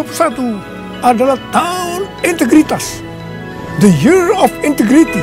2021 adalah tahun integritas. The Year of Integrity.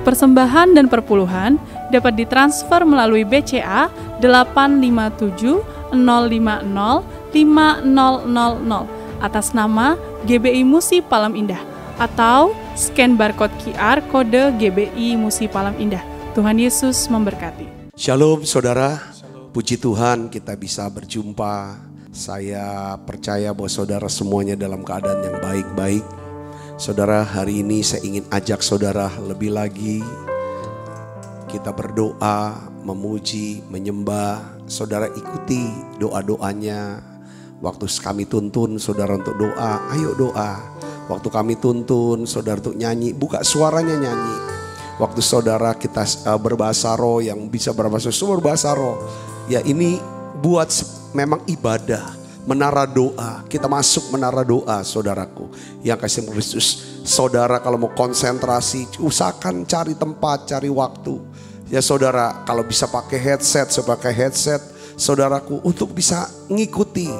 Persembahan dan perpuluhan dapat ditransfer melalui BCA 857 050 5000 atas nama GBI Musi Palam Indah atau scan barcode QR kode GBI Musi Palam Indah. Tuhan Yesus memberkati. Shalom saudara, puji Tuhan kita bisa berjumpa. Saya percaya bahwa saudara semuanya dalam keadaan yang baik-baik. Saudara, hari ini saya ingin ajak saudara lebih lagi kita berdoa, memuji, menyembah. Saudara ikuti doa-doanya. Waktu kami tuntun saudara untuk doa, ayo doa. Waktu kami tuntun saudara untuk nyanyi, buka suaranya nyanyi. Waktu saudara kita berbahasa roh, yang bisa berbahasa roh, ya ini buat memang ibadah. Menara doa, kita masuk menara doa saudaraku yang kasih Kristus. Saudara kalau mau konsentrasi, usahakan cari tempat, cari waktu. Ya saudara, kalau bisa pakai headset, saya pakai headset saudaraku untuk bisa ngikuti.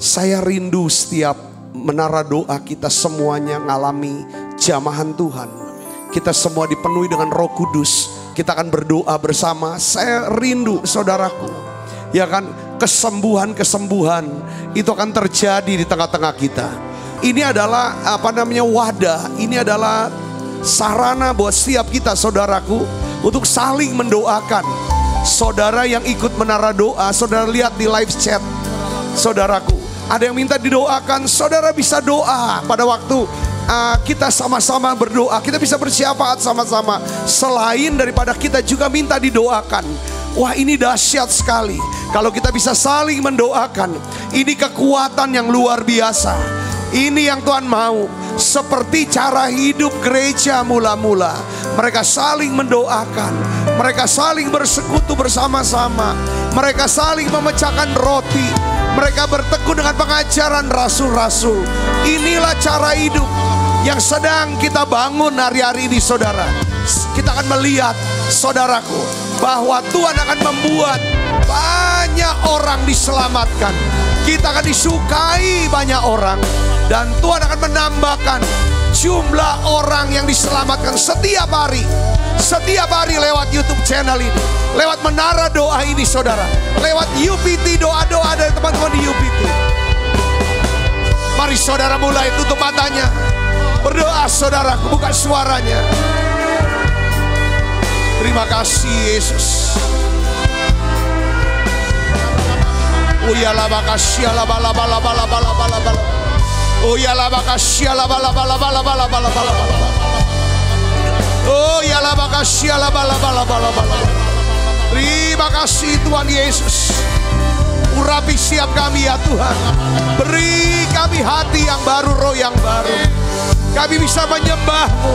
Saya rindu setiap menara doa kita semuanya ngalami jamahan Tuhan. Kita semua dipenuhi dengan Roh Kudus. Kita akan berdoa bersama. Saya rindu saudaraku, ya kan, kesembuhan itu akan terjadi di tengah-tengah kita. Ini adalah wadah, ini adalah sarana buat setiap kita saudaraku untuk saling mendoakan. Saudara yang ikut menara doa, saudara lihat di live chat saudaraku, ada yang minta didoakan. Saudara bisa doa pada waktu kita sama-sama berdoa, kita bisa bersyafaat sama-sama. Selain daripada kita juga minta didoakan. Wah, ini dahsyat sekali kalau kita bisa saling mendoakan. Ini kekuatan yang luar biasa. Ini yang Tuhan mau. Seperti cara hidup gereja mula-mula. Mereka saling mendoakan. Mereka saling bersekutu bersama-sama. Mereka saling memecahkan roti. Mereka bertekun dengan pengajaran rasul-rasul. Inilah cara hidup yang sedang kita bangun hari-hari ini saudara. Kita akan melihat saudaraku bahwa Tuhan akan membuat banyak orang diselamatkan. Kita akan disukai banyak orang. Dan Tuhan akan menambahkan jumlah orang yang diselamatkan setiap hari. Setiap hari lewat YouTube channel ini, lewat menara doa ini saudara, lewat UPT, doa-doa dari teman-teman di UPT. Mari saudara mulai tutup matanya. Berdoa saudara, buka suaranya. Terima kasih Yesus. Uyala makasih ala bala bala bala bala bala bala. Uyala makasih ala bala bala bala bala bala bala. Uyala makasih ala bala bala bala bala. Terima kasih Tuhan Yesus. Urapi siap kami ya Tuhan. Beri kami hati yang baru, roh yang baru. Kami bisa menyembah-Mu.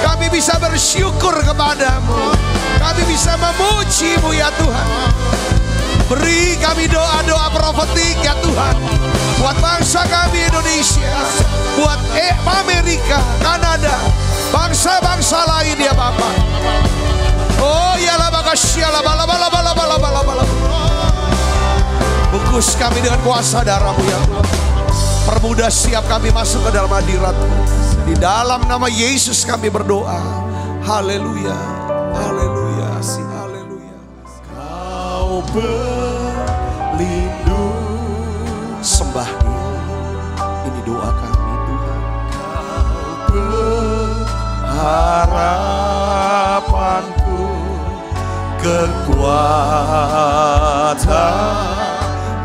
Kami bisa bersyukur kepadamu. Kami bisa memuji-Mu ya Tuhan. Beri kami doa-doa profetik ya Tuhan. Buat bangsa kami Indonesia. Buat Amerika, Kanada. Bangsa-bangsa lain ya Bapak. Oh ya la makasih la bala bala bala bala bala bala. Bungkus kami dengan kuasa darah-Mu ya Tuhan. Permudah siap kami masuk ke dalam hadirat-Mu. Di dalam nama Yesus kami berdoa. Haleluya. Haleluya. Haleluya. Kau pelindung. Sembah Dia. Ini doa kami Tuhan. Kau harapanku, kekuatan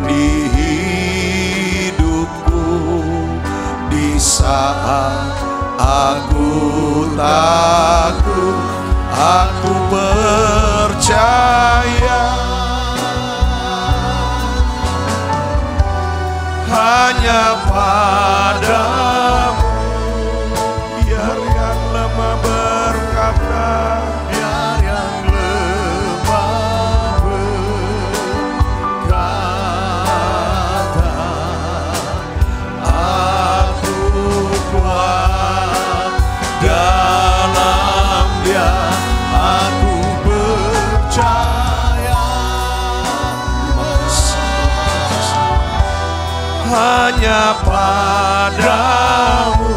di hidupku di saat aku takut, aku percaya hanya padamu. Biar yang lemah berkata, biar yang lemah aku percaya. Hanya padamu,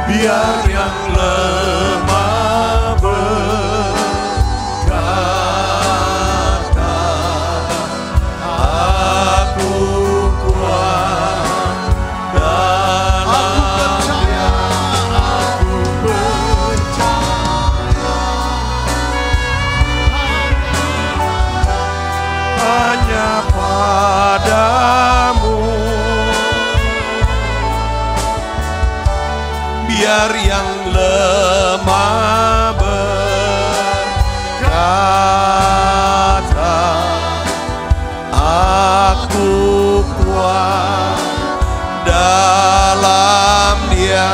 biar yang lemah berkata, aku kuat dalam Dia. Aku percaya, hanya padamu, biar yang lemah berkata, aku kuat dalam Dia.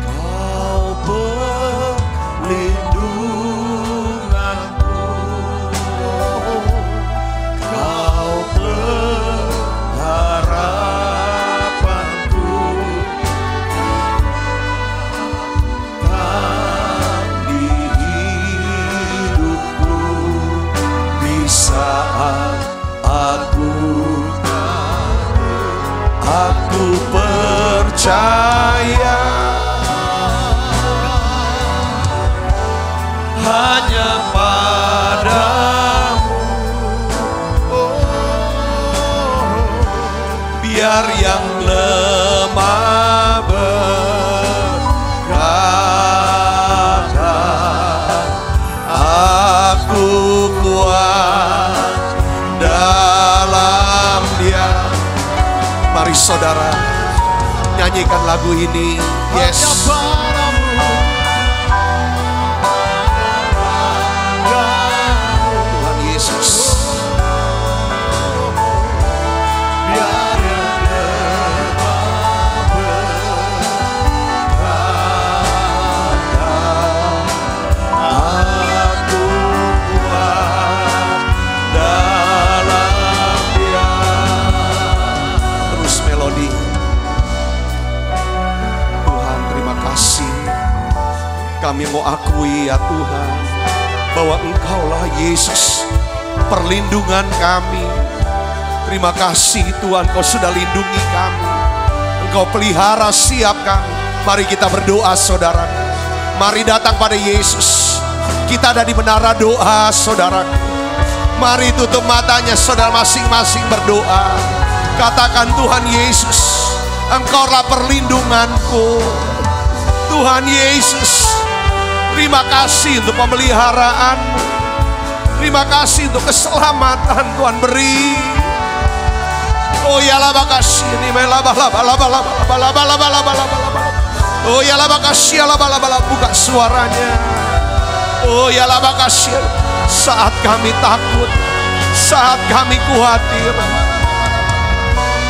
Kau perlindunganku, kau pengharapanku, di hidupku di saat aku percaya. Hanya padamu, biar yang lemah berkata, aku kuat dalam Dia. Mari saudara nyanyikan lagu ini. Yes. Tuhan Yesus, biar yang lemah berkata, aku kuat dalam Dia. Terus melodi. Tuhan, terima kasih. Kami mau akui ya Tuhan, bahwa Engkaulah Yesus, perlindungan kami. Terima kasih Tuhan, Kau sudah lindungi kami, Engkau pelihara setiap kami. Mari kita berdoa saudara. Mari datang pada Yesus. Kita ada di menara doa saudaraku. Mari tutup matanya saudara masing-masing berdoa. Katakan, Tuhan Yesus, Engkaulah perlindunganku. Tuhan Yesus, terima kasih untuk pemeliharaan-Mu. Terima kasih untuk keselamatan Tuhan beri. Oh ya laba kasih ini laba. Oh ya laba kasih laba. Buka suaranya. Oh ya laba kasih. Saat kami takut, saat kami khawatir,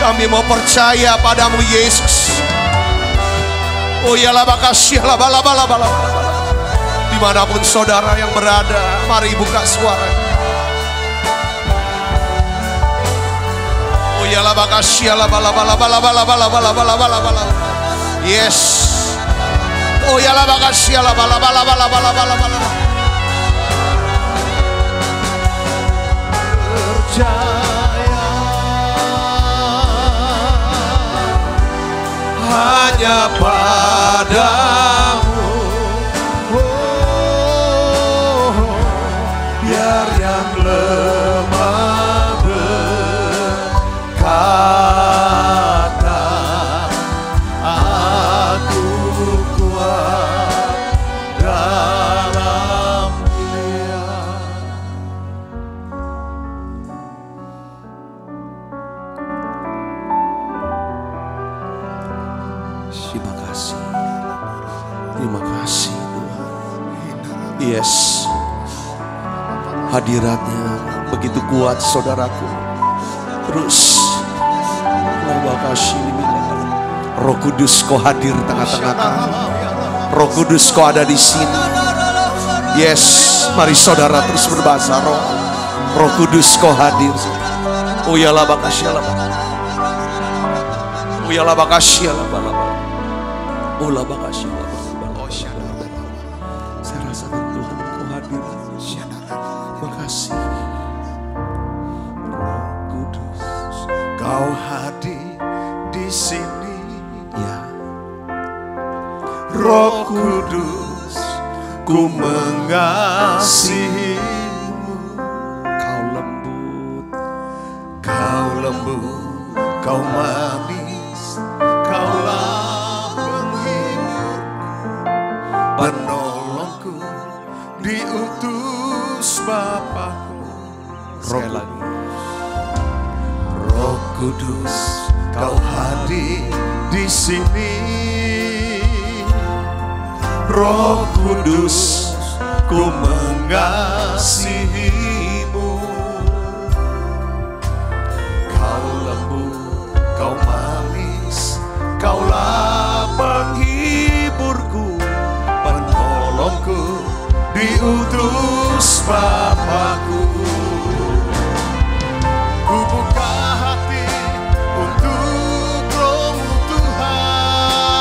kami mau percaya padamu Yesus. Oh ya laba kasih laba. Dimanapun saudara yang berada, mari buka suara. Oh ya laba kasih laba. Yes. Oh ya laba kasih laba. Percaya, hanya padamu, biar yang lemah berkata, aku kuat dalam Dia. Terima kasih. Terima kasih Tuhan. Yes. Hadiratnya begitu kuat saudaraku. Terus Roh Kudus Kau hadir tengah-tengah kami. Roh Kudus Kau ada di sini. Yes, mari saudara terus berbahasa roh. Roh Kudus Kau hadir. Oh ya la bakasya la. Oh Uyalah makasih ya bala-bala. Ulah makasih ya bala-bala. Saya rasakan Tuhan Kau hadir. Makasih. Roh Kudus, Kau hadir di sini. Ya. Roh Kudus, ku mengasihimu. Kau lembut, Kau manis, Kaulah penghiburku, penolongku, diutus Bapakku. Sekali lagi. Roh Kudus, Kau hadir di sini. Roh Kudus, ku mengasihimu. Kau lembut, Kau manis, Kaulah penghiburku, penolongku, diutus Bapakku. Ku buka hati untuk Roh-Mu Tuhan.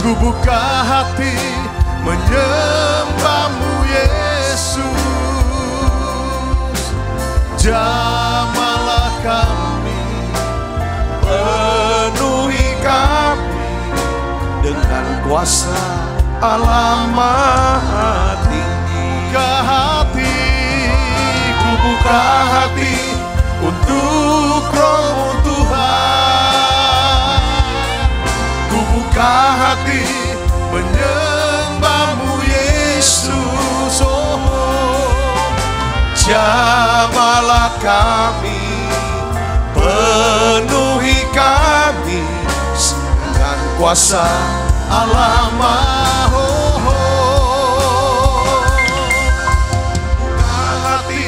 Ku buka hati menyembah-Mu Yesus. Jamahlah kami, penuhi kami dengan kuasa Allah Maha Tinggi. Buka hati untuk Roh Tuhan. Ku buka hati menyembah-Mu Yesus. Jamahlah kami, penuhi kami dengan kuasa Allah Maha. Buka hati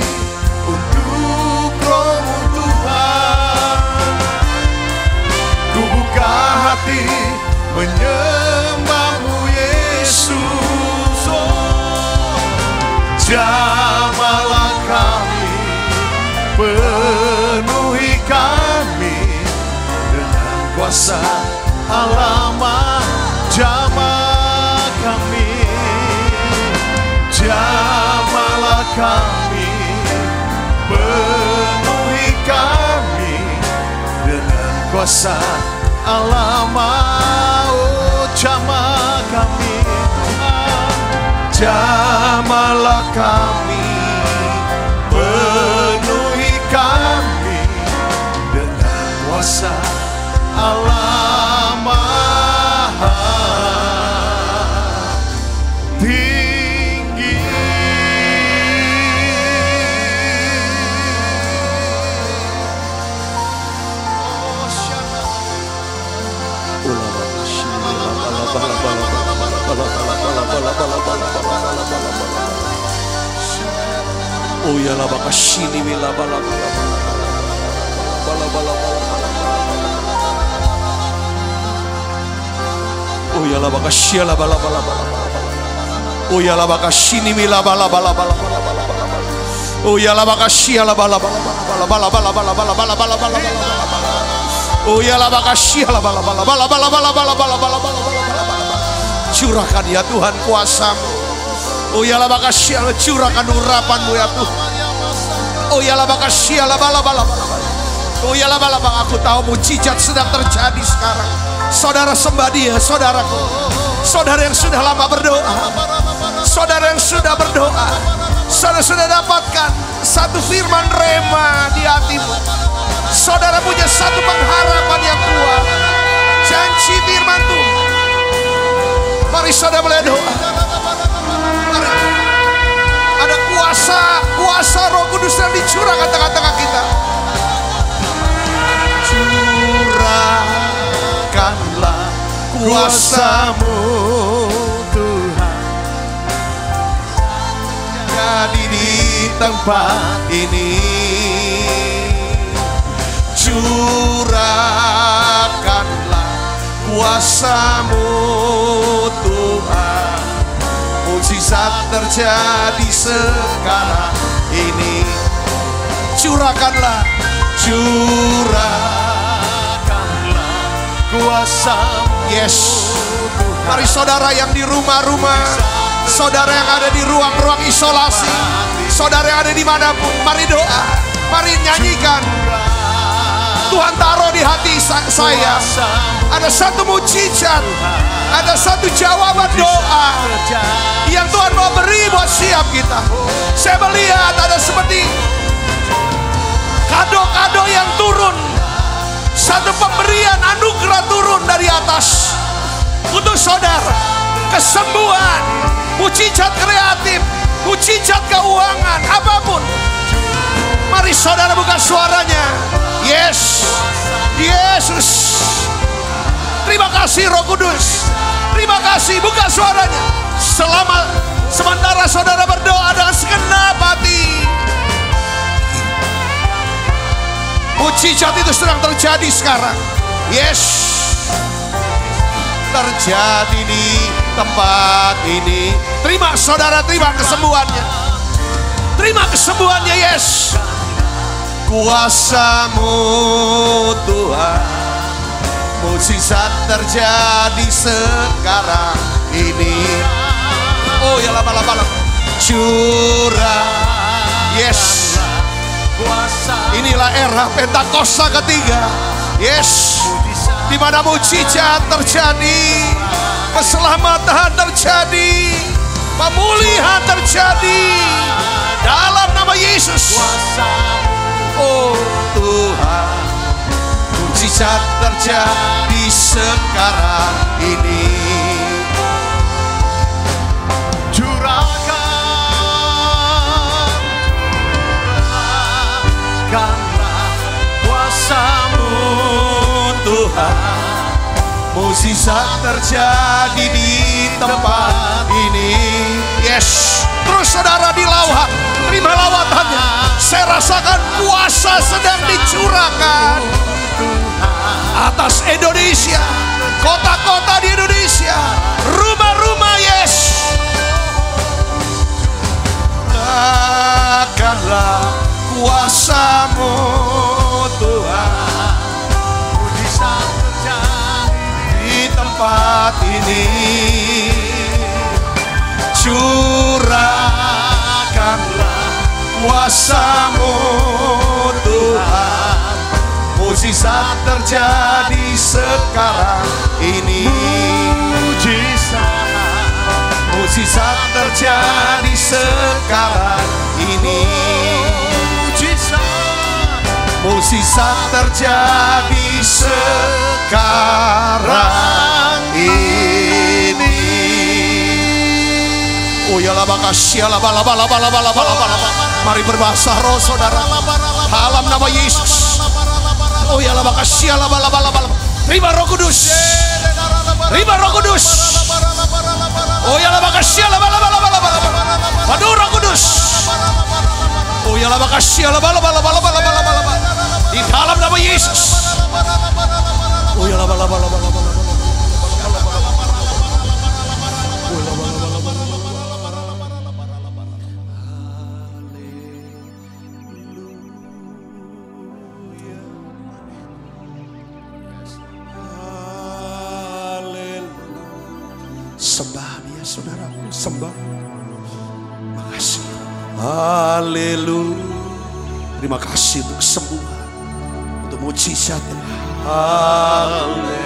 untuk Roh Tuhan. Ku buka hati menyembah-Mu Yesus. Jamahlah kami, penuhi kami dengan kuasa Allah Maha. Jamah kami, jamahlah kami, penuhi kami dengan kuasa Allah Maha. Oh, jamah kami Tuhan, jamahlah kami, penuhi kami dengan kuasa Allah Maha Tinggi. Oh ya la bakashini mila bala bala bala bala bala. Oh ya la bakashia la bala bala bala. Oh ya la bakashini mila bala bala bala bala bala. Oh ya la bakashia la bala bala bala bala bala bala bala bala bala bala. Oh ya la bakashia la bala bala bala bala bala bala bala bala bala bala. Curahkan ya Tuhan kuasa-Mu. Oh ya la bakashia, curahkan urapan-Mu ya Tuhan. Oh ya la bakashia la bala bala bala. Oh ya la bala bala. Aku tahu mujizat sedang terjadi sekarang. Saudara sembah Dia, saudaraku. Saudara yang sudah lama berdoa, saudara yang sudah berdoa, saudara sudah dapatkan satu firman rema di hatimu. Saudara punya satu pengharapan yang kuat, janji firman Tuhan. Mari saudara mulai doa. Mari. Ada kuasa Roh Kudus yang dicurahkan tengah-tengah kita. Curahkanlah kuasa-Mu Tuhan, jadi di tempat ini. Curahkanlah kuasa-Mu Tuhan, mujizat terjadi sekarang ini. Curahkanlah Yes. Mari saudara yang di rumah-rumah, saudara yang ada di ruang-ruang isolasi, saudara yang ada dimanapun, mari doa, mari nyanyikan. Tuhan taruh di hati saya, ada satu mujizat, ada satu jawaban doa yang Tuhan mau beri buat setiap kita. Saya melihat ada seperti kado-kado yang turun, satu pemberian anugerah turun dari atas untuk saudara. Kesembuhan, mujizat kreatif, mujizat keuangan, apapun. Mari saudara buka suaranya. Yes, Yesus. Terima kasih Roh Kudus. Terima kasih, buka suaranya. Sementara saudara berdoa dengan segenap hati, mujizat itu sedang terjadi sekarang. Yes, terjadi di tempat ini. Terima saudara, terima kesembuhannya. Terima kesembuhannya, yes. Kuasa-Mu Tuhan, mujizat terjadi sekarang ini. Oh ya, lama-lama curah. Yes. Inilah era Pentakosta ketiga. Yes. Di mana mujizat terjadi, keselamatan terjadi, pemulihan terjadi dalam nama Yesus. Oh Tuhan, mujizat terjadi sekarang ini. Curahkanlah kuasa-Mu Tuhan, mujizat terjadi di tempat ini. Yes, terus saudara di lawat, terima lawatannya. Saya rasakan kuasa sedang dicurahkan atas Indonesia, kota-kota di Indonesia, rumah-rumah. Yes, curahkanlah kuasa-Mu Tuhan, mujizat terjadi di tempat ini. Curahkanlah kuasa-Mu Tuhan, mujizat terjadi sekarang ini. Mujizat terjadi sekarang ini. Mujizat terjadi sekarang ini. Oh ya laba kasih, laba. Mari berbahasa roh saudara. Dalam nama Yesus. Oh ya laba kasih, laba. Terima Roh Kudus. Terima Roh Kudus. Oh ya laba kasih, laba. Padu Roh Kudus. Oh ya laba kasih, laba. Di dalam nama Yesus. Oh ya laba. Sembah Dia saudaraku, sembah. Makasih. Haleluya. Terima kasih untuk kesembuhan, untuk mujizat. Haleluya.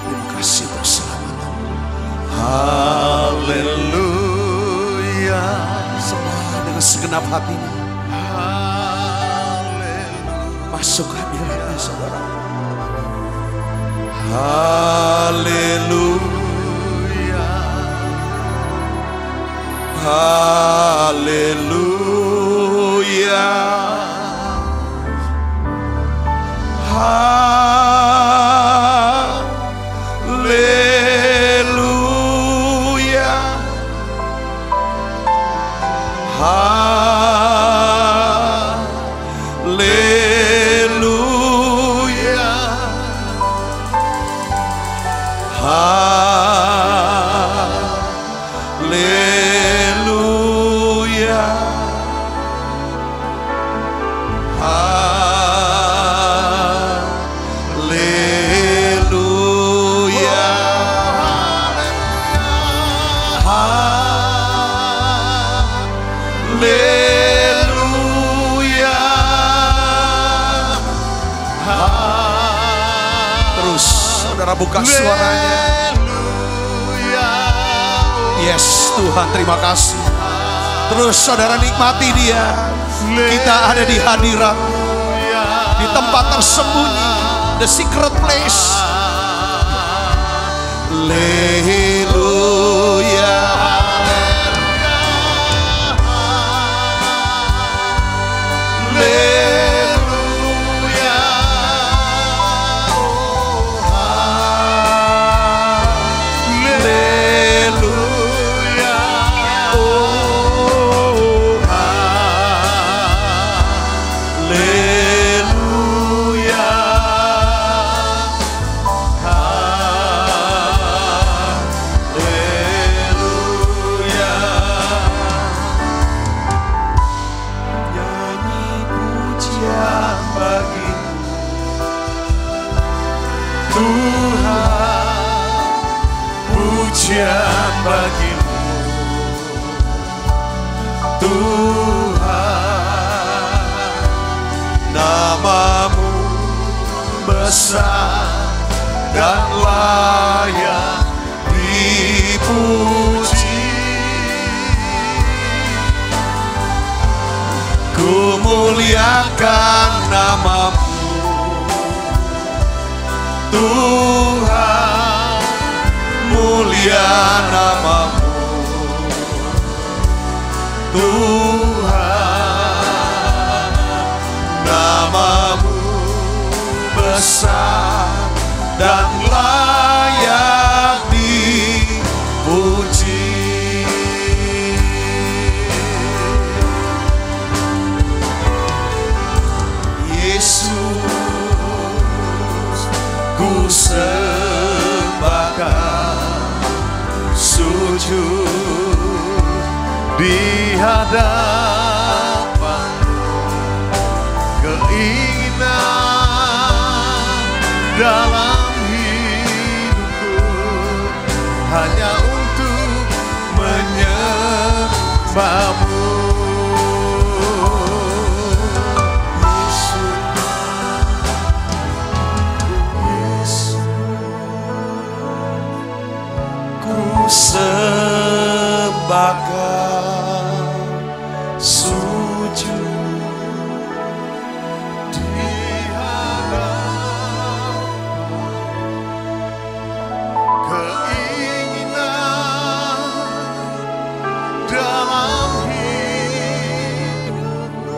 Terima kasih untuk keselamatan. Haleluya. Sembah dengan segenap hatinya. Masuk hadiratnya saudara. Haleluya. Haleluya. Haleluya. Haleluya. Haleluya. Haleluya. Terus saudara buka suaranya. Yes Tuhan, terima kasih. Terus saudara nikmati dia. Kita ada di hadirat, di tempat tersembunyi, the secret place. Haleluya. Pujian bagimu Tuhan, namamu besar dan layak dipuji. Ku muliakan namamu Tuhan, mulia namamu Tuhan, namamu besar dan layak dipuji. Yesus, ku sembahkan, sujud di hadapan, keinginan dalam hidupku hanya untuk menyembahmu. Yesus, ku sembahkan, sujud di hadapan, keinginan dalam hidupku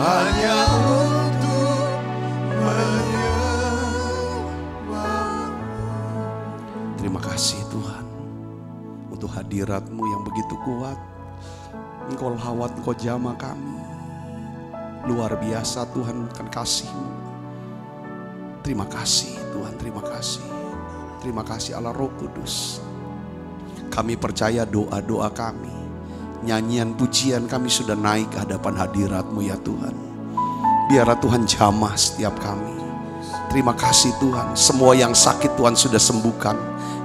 hanya untuk menyembahmu. Terima kasih Tuhan untuk hadirat-Mu yang begitu kuat. Engkau lawat, Engkau jamah kami. Luar biasa Tuhan kan kasih-Mu. Terima kasih Tuhan, terima kasih. Terima kasih Allah Roh Kudus. Kami percaya doa-doa kami, nyanyian pujian kami sudah naik ke hadapan hadirat-Mu ya Tuhan. Biarlah Tuhan jamah setiap kami. Terima kasih Tuhan, semua yang sakit Tuhan sudah sembuhkan,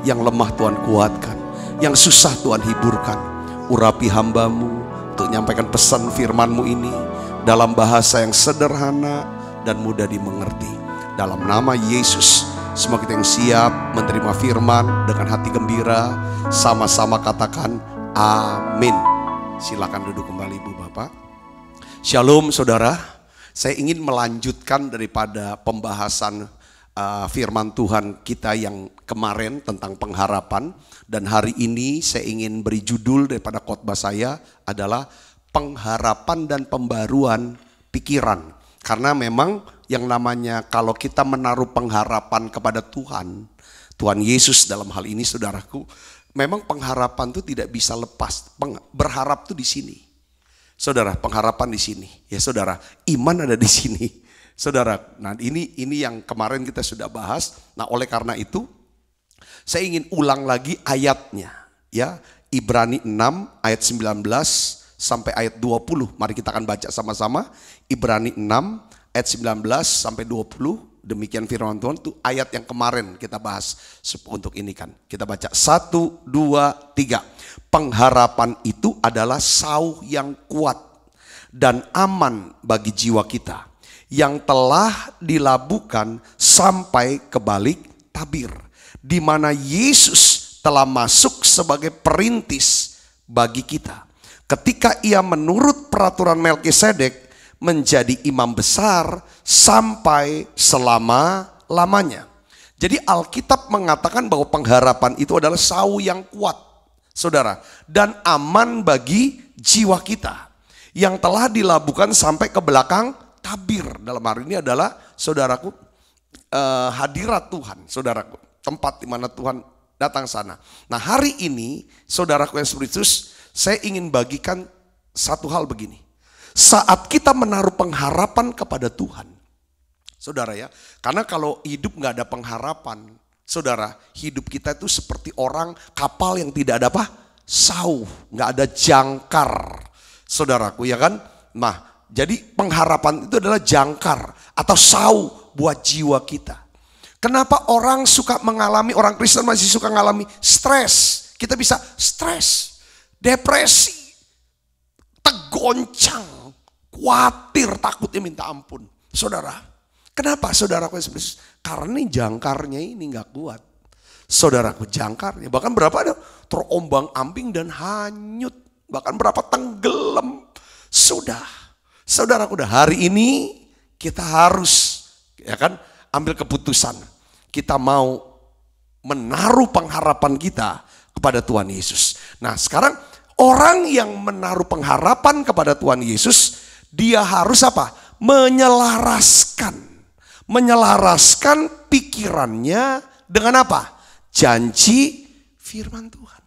yang lemah Tuhan kuatkan, yang susah Tuhan hiburkan. Urapi hamba-Mu untuk menyampaikan pesan firman-Mu ini dalam bahasa yang sederhana dan mudah dimengerti. Dalam nama Yesus, semua kita yang siap menerima firman dengan hati gembira, sama-sama katakan amin. Silakan duduk kembali Ibu Bapak. Shalom saudara. Saya ingin melanjutkan daripada pembahasan firman Tuhan kita yang kemarin tentang pengharapan. Dan hari ini saya ingin beri judul daripada khotbah saya adalah pengharapan dan pembaruan pikiran. Karena memang yang namanya kalau kita menaruh pengharapan kepada Tuhan, Tuhan Yesus dalam hal ini saudaraku, memang pengharapan itu tidak bisa lepas. Berharap itu di sini. Saudara, pengharapan di sini. Ya saudara, iman ada di sini. Saudara, nah ini yang kemarin kita sudah bahas. Nah oleh karena itu, saya ingin ulang lagi ayatnya. Ya, Ibrani 6 ayat 19 sampai ayat 20. Mari kita akan baca sama-sama. Ibrani 6 ayat 19 sampai 20. Demikian firman Tuhan, itu ayat yang kemarin kita bahas untuk ini kan. Kita baca 1, 2, 3. Pengharapan itu adalah sauh yang kuat dan aman bagi jiwa kita. yang telah dilabuhkan sampai ke balik tabir, di mana Yesus telah masuk sebagai perintis bagi kita. Ketika ia menurut peraturan Melkisedek menjadi imam besar sampai selama-lamanya. Jadi Alkitab mengatakan bahwa pengharapan itu adalah sau yang kuat, saudara, dan aman bagi jiwa kita, yang telah dilabuhkan sampai ke belakang tabir. Dalam hari ini adalah, saudaraku, hadirat Tuhan, saudaraku, tempat di mana Tuhan datang sana. Nah, hari ini, saudaraku yang spiritus, saya ingin bagikan satu hal begini. Saat kita menaruh pengharapan kepada Tuhan, saudara ya, karena kalau hidup nggak ada pengharapan, saudara, hidup kita itu seperti orang kapal yang tidak ada apa? Sau, nggak ada jangkar, saudaraku ya kan? Nah, jadi pengharapan itu adalah jangkar atau sau buat jiwa kita. Kenapa orang suka mengalami, orang Kristen masih suka mengalami stres? Kita bisa stres, depresi, tergoncang, khawatir, takutnya minta ampun. Saudara, kenapa saudaraku? Karena ini jangkarnya ini gak kuat. Saudaraku, jangkarnya bahkan berapa ada terombang ambing dan hanyut. Bahkan berapa tenggelam. Sudah, saudaraku, hari ini kita harus ya kan ambil keputusan. Kita mau menaruh pengharapan kita kepada Tuhan Yesus. Nah, sekarang orang yang menaruh pengharapan kepada Tuhan Yesus, dia harus apa? Menyelaraskan pikirannya dengan apa? Janji firman Tuhan.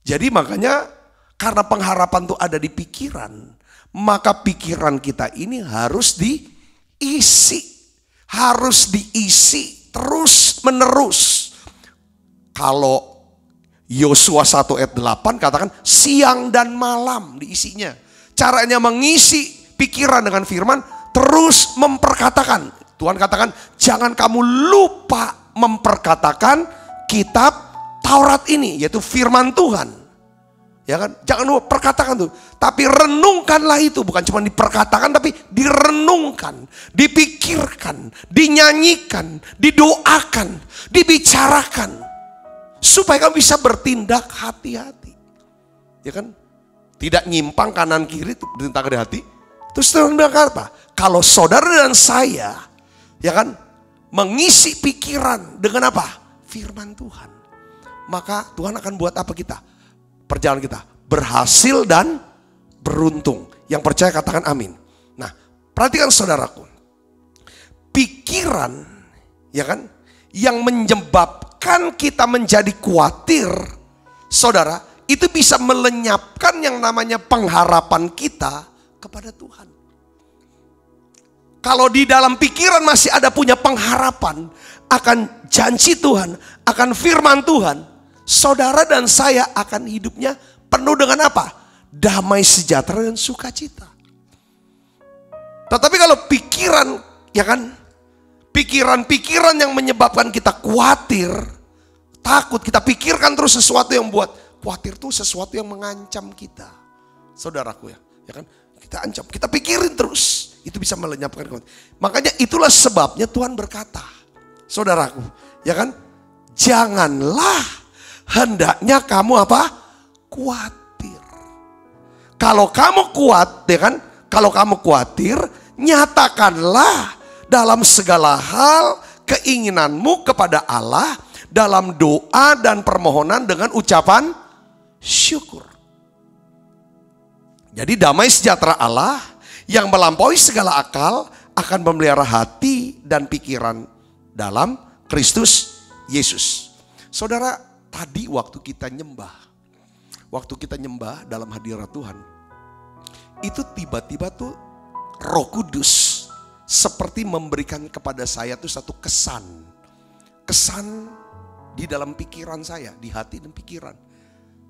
Jadi makanya karena pengharapan itu ada di pikiran, maka pikiran kita ini harus diisi. Harus diisi terus menerus. Kalau Yosua 1 ayat 8 katakan siang dan malam diisinya. Caranya mengisi pikiran dengan firman, terus memperkatakan. Tuhan katakan jangan kamu lupa memperkatakan kitab Taurat ini, yaitu firman Tuhan. Ya kan? Jangan lupa perkatakan tuh, tapi renungkanlah itu, bukan cuma diperkatakan tapi direnungkan, dipikirkan, dinyanyikan, didoakan, dibicarakan, supaya kamu bisa bertindak hati-hati. Ya kan? Tidak nyimpang kanan kiri, bertindak dari hati. Terus Tuhan bilang apa? Kalau saudara dan saya, ya kan, mengisi pikiran dengan apa? Firman Tuhan. Maka Tuhan akan buat apa kita? Perjalanan kita berhasil dan beruntung. Yang percaya katakan amin. Nah, perhatikan saudaraku. Pikiran, ya kan, yang menyebabkan kita menjadi khawatir, saudara, itu bisa melenyapkan yang namanya pengharapan kita kepada Tuhan. Kalau di dalam pikiran masih ada punya pengharapan akan janji Tuhan, akan firman Tuhan, saudara dan saya akan hidupnya penuh dengan apa? Damai sejahtera dan sukacita. Tetapi kalau pikiran, ya kan, pikiran-pikiran yang menyebabkan kita khawatir, takut, kita pikirkan terus sesuatu yang buat khawatir, itu sesuatu yang mengancam kita, saudaraku ya kan, kita ancam, kita pikirin terus, itu bisa melenyapkan khawatir. Makanya itulah sebabnya Tuhan berkata, saudaraku, ya kan, janganlah hendaknya kamu apa? Khawatir. Kalau kamu kuat, ya kan? Kalau kamu khawatir, nyatakanlah dalam segala hal keinginanmu kepada Allah dalam doa dan permohonan dengan ucapan syukur. Jadi damai sejahtera Allah yang melampaui segala akal akan memelihara hati dan pikiran dalam Kristus Yesus. Saudara, tadi waktu kita nyembah dalam hadirat Tuhan, itu tiba-tiba tuh Roh Kudus seperti memberikan kepada saya tuh satu kesan di dalam pikiran saya, di hati dan pikiran,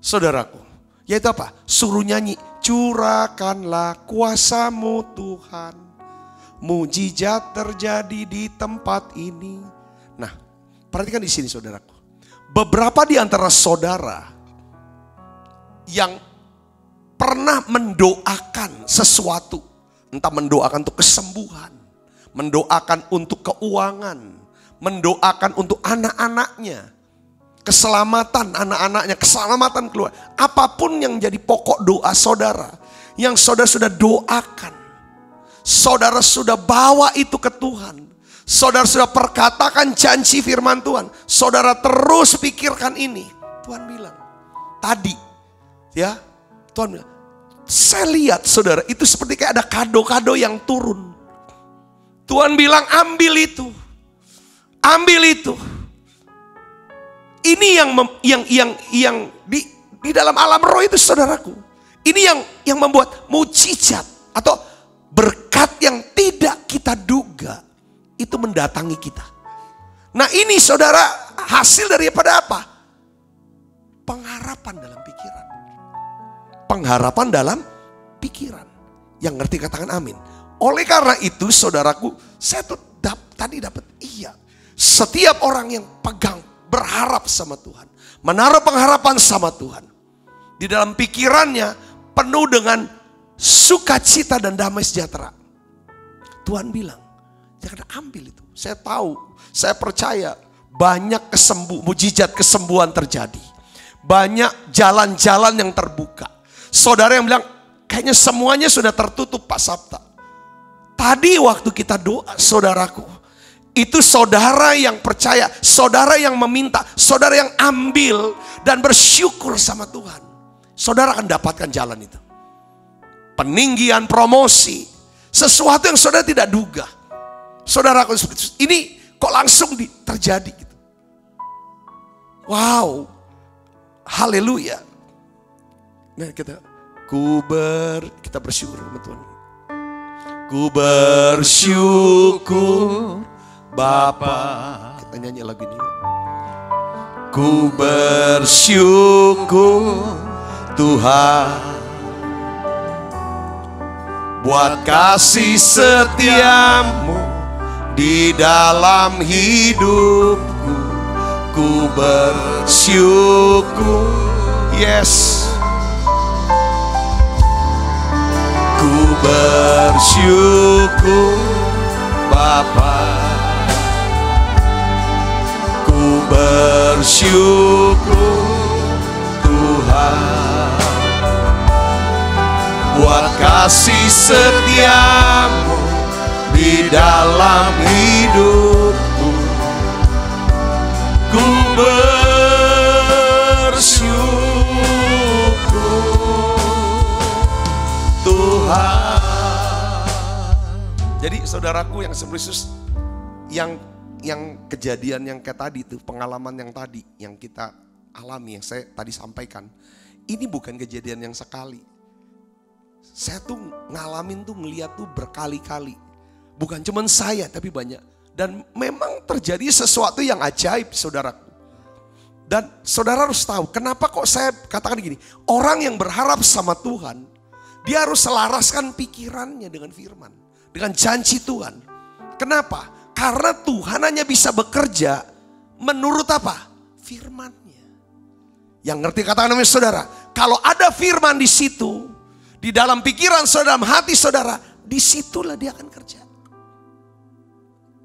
saudaraku, yaitu apa? Suruh nyanyi, curahkanlah kuasa-Mu Tuhan, mujizat terjadi di tempat ini. Nah, perhatikan di sini saudaraku. Beberapa di antara saudara yang pernah mendoakan sesuatu, Entah mendoakan untuk kesembuhan, mendoakan untuk keuangan, mendoakan untuk anak-anaknya, keselamatan anak-anaknya, keselamatan keluarga. Apapun yang jadi pokok doa saudara, yang saudara sudah doakan, saudara sudah bawa itu ke Tuhan, saudara sudah perkatakan janji firman Tuhan, saudara terus pikirkan ini. Tuhan bilang, tadi ya, Tuhan bilang, saya lihat saudara itu seperti kayak ada kado-kado yang turun. Tuhan bilang ambil itu. Ambil itu. Ini yang di dalam alam roh itu saudaraku. Ini yang membuat mujizat atau berkat yang tidak kita duga itu mendatangi kita. Nah ini saudara hasil daripada apa? Pengharapan dalam pikiran. Pengharapan dalam pikiran. Yang ngerti katakan amin. Oleh karena itu saudaraku, saya tuh tadi dapat iya. Setiap orang yang pegang, berharap sama Tuhan, menaruh pengharapan sama Tuhan, di dalam pikirannya penuh dengan sukacita dan damai sejahtera. Tuhan bilang, jangan ambil itu. Saya tahu, saya percaya banyak mujizat kesembuhan terjadi. Banyak jalan-jalan yang terbuka. Saudara yang bilang, kayaknya semuanya sudah tertutup Pak Sabta. Tadi waktu kita doa saudaraku, itu saudara yang percaya, saudara yang meminta, saudara yang ambil dan bersyukur sama Tuhan. Saudara akan dapatkan jalan itu. Peninggian, promosi, sesuatu yang saudara tidak duga. Saudaraku, ini kok langsung terjadi gitu. Wow, haleluya. Nah kita bersyukur sama Tuhan. Ku bersyukur Bapa. Kita nyanyi lagu ini. Ku bersyukur Tuhan buat kasih setiamu di dalam hidupku. Ku bersyukur, yes. Ku bersyukur Bapa. Ku bersyukur Tuhan buat kasih setiamu di dalam hidupku. Ku bersyukur Tuhan. Jadi saudaraku yang Yesus, yang kejadian yang kayak tadi itu, pengalaman yang tadi yang kita alami, yang saya tadi sampaikan, ini bukan kejadian yang sekali. Saya tuh ngalamin tuh, ngeliat tuh berkali-kali. Bukan cuman saya tapi banyak. Dan memang terjadi sesuatu yang ajaib saudaraku. Dan saudara harus tahu kenapa kok saya katakan gini. Orang yang berharap sama Tuhan, dia harus selaraskan pikirannya dengan firman, dengan janji Tuhan. Kenapa? Karena Tuhan hanya bisa bekerja menurut apa? Firman-Nya. Yang ngerti katakan namanya saudara. Kalau ada firman di situ, di dalam pikiran saudara, dalam hati saudara, disitulah dia akan kerja.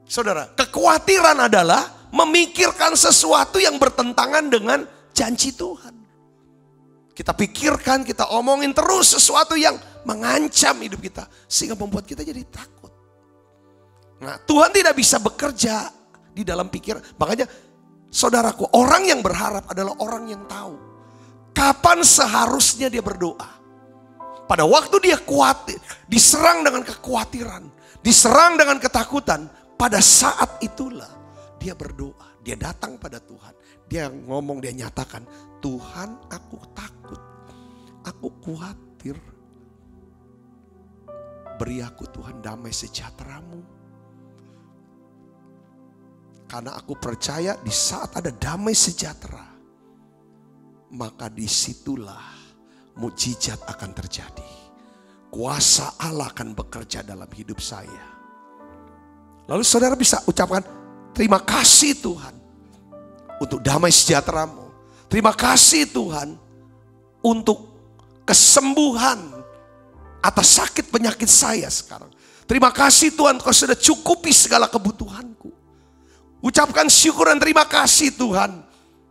Saudara, kekhawatiran adalah memikirkan sesuatu yang bertentangan dengan janji Tuhan. Kita pikirkan, kita omongin terus sesuatu yang mengancam hidup kita, sehingga membuat kita jadi takut. Nah, Tuhan tidak bisa bekerja di dalam pikiran. Makanya saudaraku, orang yang berharap adalah orang yang tahu kapan seharusnya dia berdoa. Pada waktu dia khawatir, diserang dengan kekhawatiran, diserang dengan ketakutan, pada saat itulah dia berdoa. Dia datang pada Tuhan. Dia ngomong, dia nyatakan, Tuhan aku takut, aku khawatir. Beri aku Tuhan damai sejahtera-Mu. Karena aku percaya di saat ada damai sejahtera, maka disitulah mukjizat akan terjadi. Kuasa Allah akan bekerja dalam hidup saya. Lalu saudara bisa ucapkan, terima kasih Tuhan untuk damai sejahtera-Mu. Terima kasih Tuhan untuk kesembuhan atas sakit penyakit saya sekarang. Terima kasih Tuhan, Kau sudah cukupi segala kebutuhanku. Ucapkan syukur dan terima kasih Tuhan.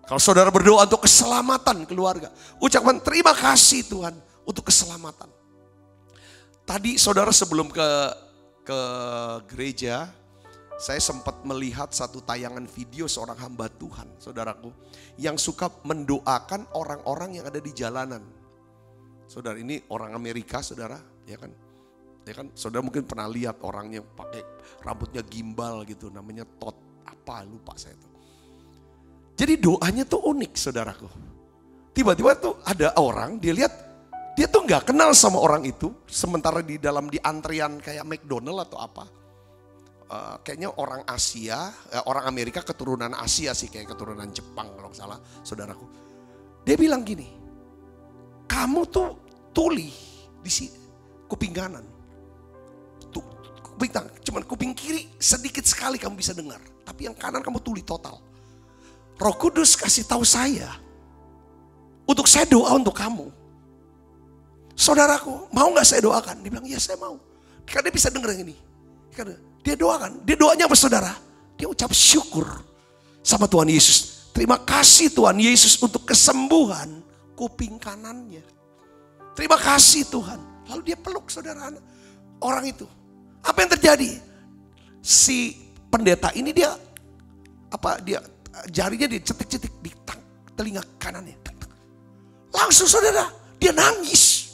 Kalau saudara berdoa untuk keselamatan keluarga, ucapkan terima kasih Tuhan untuk keselamatan. Tadi saudara sebelum ke gereja, saya sempat melihat satu tayangan video seorang hamba Tuhan, saudaraku, yang suka mendoakan orang-orang yang ada di jalanan. Saudara, ini orang Amerika, saudara, ya kan? Ya kan, saudara mungkin pernah lihat orangnya pakai rambutnya gimbal gitu, namanya Todd, apa lupa saya tuh. Jadi doanya tuh unik, saudaraku. Tiba-tiba tuh ada orang, dia lihat, dia tuh nggak kenal sama orang itu, sementara di antrian kayak McDonald atau apa. Kayaknya orang Asia, orang Amerika keturunan Asia sih, kayak keturunan Jepang kalau nggak salah, saudaraku. Dia bilang gini, kamu tuh tuli di sini, kuping kanan. Tuh, cuman kuping kiri sedikit sekali kamu bisa dengar, tapi yang kanan kamu tuli total. Roh Kudus kasih tahu saya untuk saya doa untuk kamu. Saudaraku, mau gak saya doakan? Dia bilang, iya saya mau. Karena dia bisa dengar yang ini. Karena dia doakan. Dia doanya apa saudara? Dia ucap syukur sama Tuhan Yesus. Terima kasih Tuhan Yesus untuk kesembuhan kuping kanannya. Terima kasih Tuhan. Lalu dia peluk saudara orang itu. Apa yang terjadi? Si pendeta ini dia jarinya dicetik-cetik di telinga kanannya. Langsung saudara, dia nangis.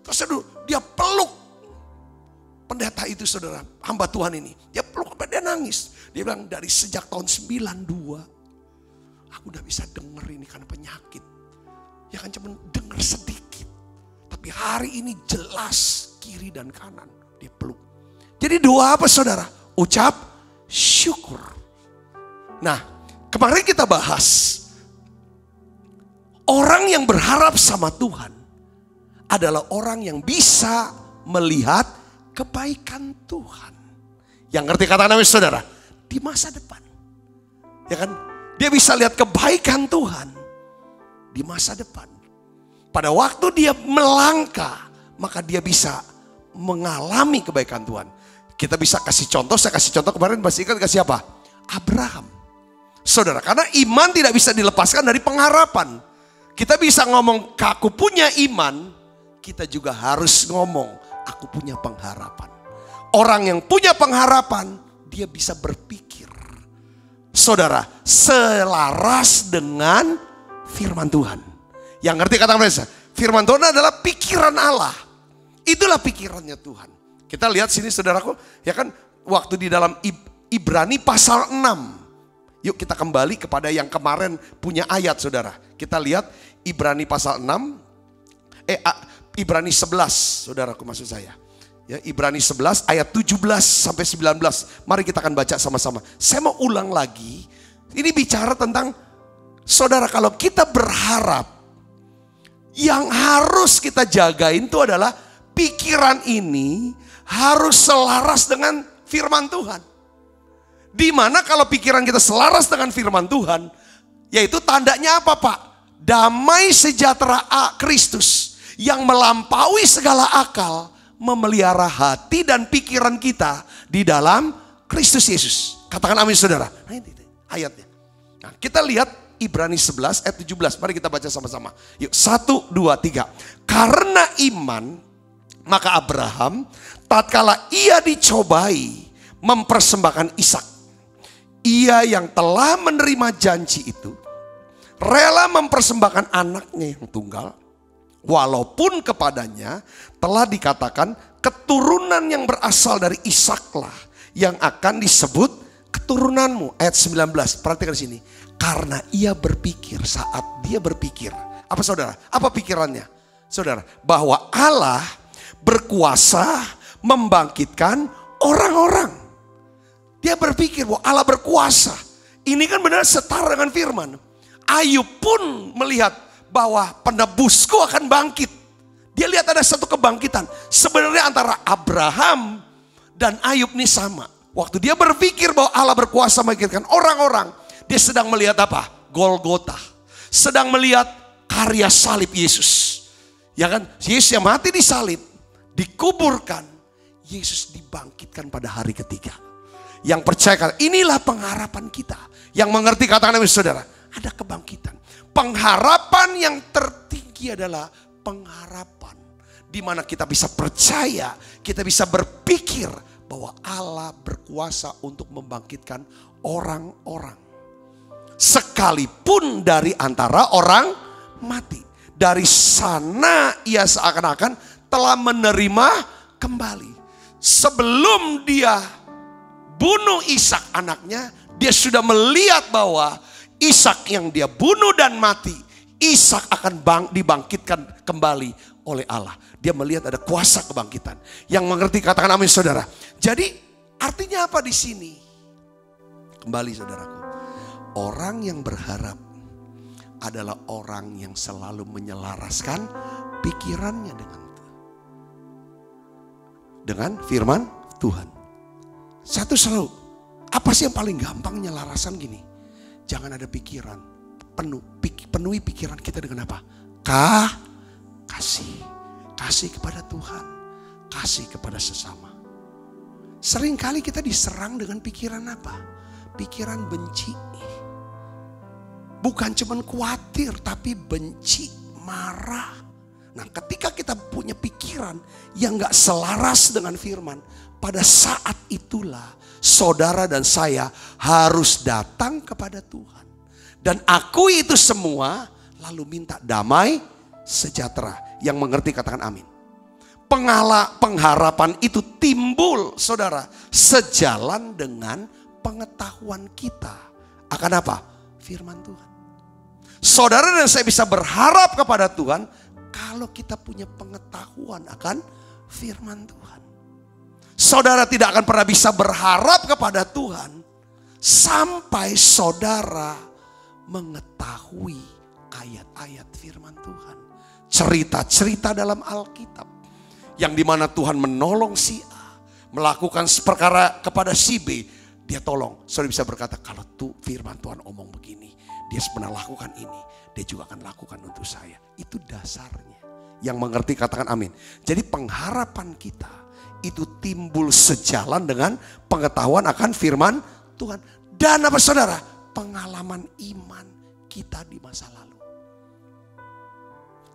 Terus dia peluk pendeta itu saudara, hamba Tuhan ini. Dia peluk, dia nangis. Dia bilang dari sejak tahun 92, aku udah bisa denger ini karena penyakit. Ya kan cuma denger sedikit. Tapi hari ini jelas kiri dan kanan dia peluk. Jadi doa apa saudara? Ucap syukur. Nah, kemarin kita bahas orang yang berharap sama Tuhan adalah orang yang bisa melihat kebaikan Tuhan. Yang ngerti kata namanya saudara? Di masa depan. Ya kan? Dia bisa lihat kebaikan Tuhan di masa depan. Pada waktu dia melangkah, maka dia bisa mengalami kebaikan Tuhan. Kita bisa kasih contoh, saya kasih contoh kemarin masih ingat kasih apa? Abraham. Saudara, karena iman tidak bisa dilepaskan dari pengharapan. Kita bisa ngomong, aku punya iman, kita juga harus ngomong, aku punya pengharapan. Orang yang punya pengharapan, dia bisa berpikir. Saudara, selaras dengan firman Tuhan. Yang ngerti kata mereka, firman Tuhan adalah pikiran Allah. Itulah pikirannya Tuhan. Kita lihat sini saudaraku, ya kan, waktu di dalam Ibrani pasal 6. Yuk kita kembali kepada yang kemarin punya ayat saudara. Kita lihat Ibrani pasal 6. Ibrani 11 saudaraku maksud saya. Ya, Ibrani 11 ayat 17 sampai 19. Mari kita akan baca sama-sama. Saya mau ulang lagi. Ini bicara tentang saudara, kalau kita berharap, yang harus kita jagain itu adalah pikiran ini harus selaras dengan firman Tuhan. Dimana kalau pikiran kita selaras dengan firman Tuhan, yaitu tandanya apa Pak? Damai sejahtera Kristus yang melampaui segala akal memelihara hati dan pikiran kita di dalam Kristus Yesus. Katakan amin saudara. Nah ini ayatnya. Nah, kita lihat Ibrani 11 ayat 17. Mari kita baca sama-sama. Yuk 1, 2, 3. Karena iman, maka Abraham tatkala ia dicobai mempersembahkan Ishak. Ia yang telah menerima janji itu rela mempersembahkan anaknya yang tunggal, walaupun kepadanya telah dikatakan keturunan yang berasal dari Ishaklah yang akan disebut keturunanmu. Ayat 19, perhatikan di sini. Karena ia berpikir, saat dia berpikir, apa saudara? Apa pikirannya? Saudara, bahwa Allah berkuasa membangkitkan orang-orang. Dia berpikir bahwa Allah berkuasa. Ini kan benar setara dengan firman. Ayub pun melihat bahwa penebusku akan bangkit. Dia lihat ada satu kebangkitan. Sebenarnya antara Abraham dan Ayub ini sama. Waktu dia berpikir bahwa Allah berkuasa membangkitkan orang-orang, dia sedang melihat apa? Golgota. Sedang melihat karya salib Yesus. Ya kan? Yesus yang mati di salib, dikuburkan, Yesus dibangkitkan pada hari ketiga. Yang percaya, inilah pengharapan kita. Yang mengerti katakan amin saudara, ada kebangkitan. Pengharapan yang tertinggi adalah pengharapan di mana kita bisa percaya, kita bisa berpikir bahwa Allah berkuasa untuk membangkitkan orang-orang. Sekalipun dari antara orang mati. Dari sana ia seakan-akan telah menerima kembali. Sebelum dia bunuh Ishak anaknya, dia sudah melihat bahwa Ishak yang dia bunuh dan mati, Ishak akan dibangkitkan kembali oleh Allah. Dia melihat ada kuasa kebangkitan. Yang mengerti katakan amin saudara. Jadi artinya apa di sini? Kembali saudaraku. Orang yang berharap adalah orang yang selalu menyelaraskan pikirannya dengan firman Tuhan. Satu selalu, apa sih yang paling gampang nyelarasan gini? Jangan ada pikiran, penuhi pikiran kita dengan apa? Kasih kepada Tuhan, kasih kepada sesama. Seringkali kita diserang dengan pikiran apa? Pikiran benci. Bukan cuma khawatir, tapi benci, marah. Nah, ketika kita punya pikiran yang gak selaras dengan firman, pada saat itulah saudara dan saya harus datang kepada Tuhan. Dan akui itu semua, lalu minta damai sejahtera. Yang mengerti katakan amin. Pengharapan itu timbul saudara, sejalan dengan pengetahuan kita. Akan apa? Firman Tuhan. Saudara dan saya bisa berharap kepada Tuhan kalau kita punya pengetahuan akan firman Tuhan. Saudara tidak akan pernah bisa berharap kepada Tuhan sampai saudara mengetahui ayat-ayat firman Tuhan. Cerita-cerita dalam Alkitab yang dimana Tuhan menolong si A, melakukan perkara kepada si B, dia tolong. Saudara bisa berkata, kalau tuh firman Tuhan omong begini, dia pernah lakukan ini, dia juga akan lakukan untuk saya. Itu dasarnya. Yang mengerti katakan amin. Jadi pengharapan kita itu timbul sejalan dengan pengetahuan akan firman Tuhan. Dan apa saudara? Pengalaman iman kita di masa lalu.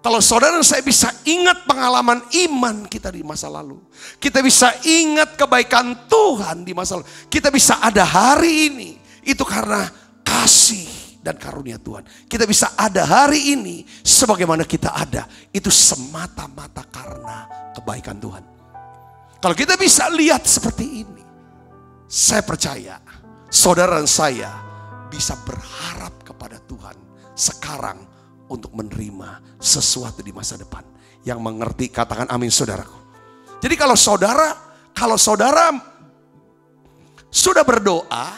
Kalau saudara dan saya bisa ingat pengalaman iman kita di masa lalu. Kita bisa ingat kebaikan Tuhan di masa lalu. Kita bisa ada hari ini. Itu karena kasih dan karunia Tuhan. Kita bisa ada hari ini sebagaimana kita ada. Itu semata-mata karena kebaikan Tuhan. Kalau kita bisa lihat seperti ini. Saya percaya saudara dan saya bisa berharap kepada Tuhan sekarang untuk menerima sesuatu di masa depan. Yang mengerti katakan amin saudaraku. Jadi kalau saudara sudah berdoa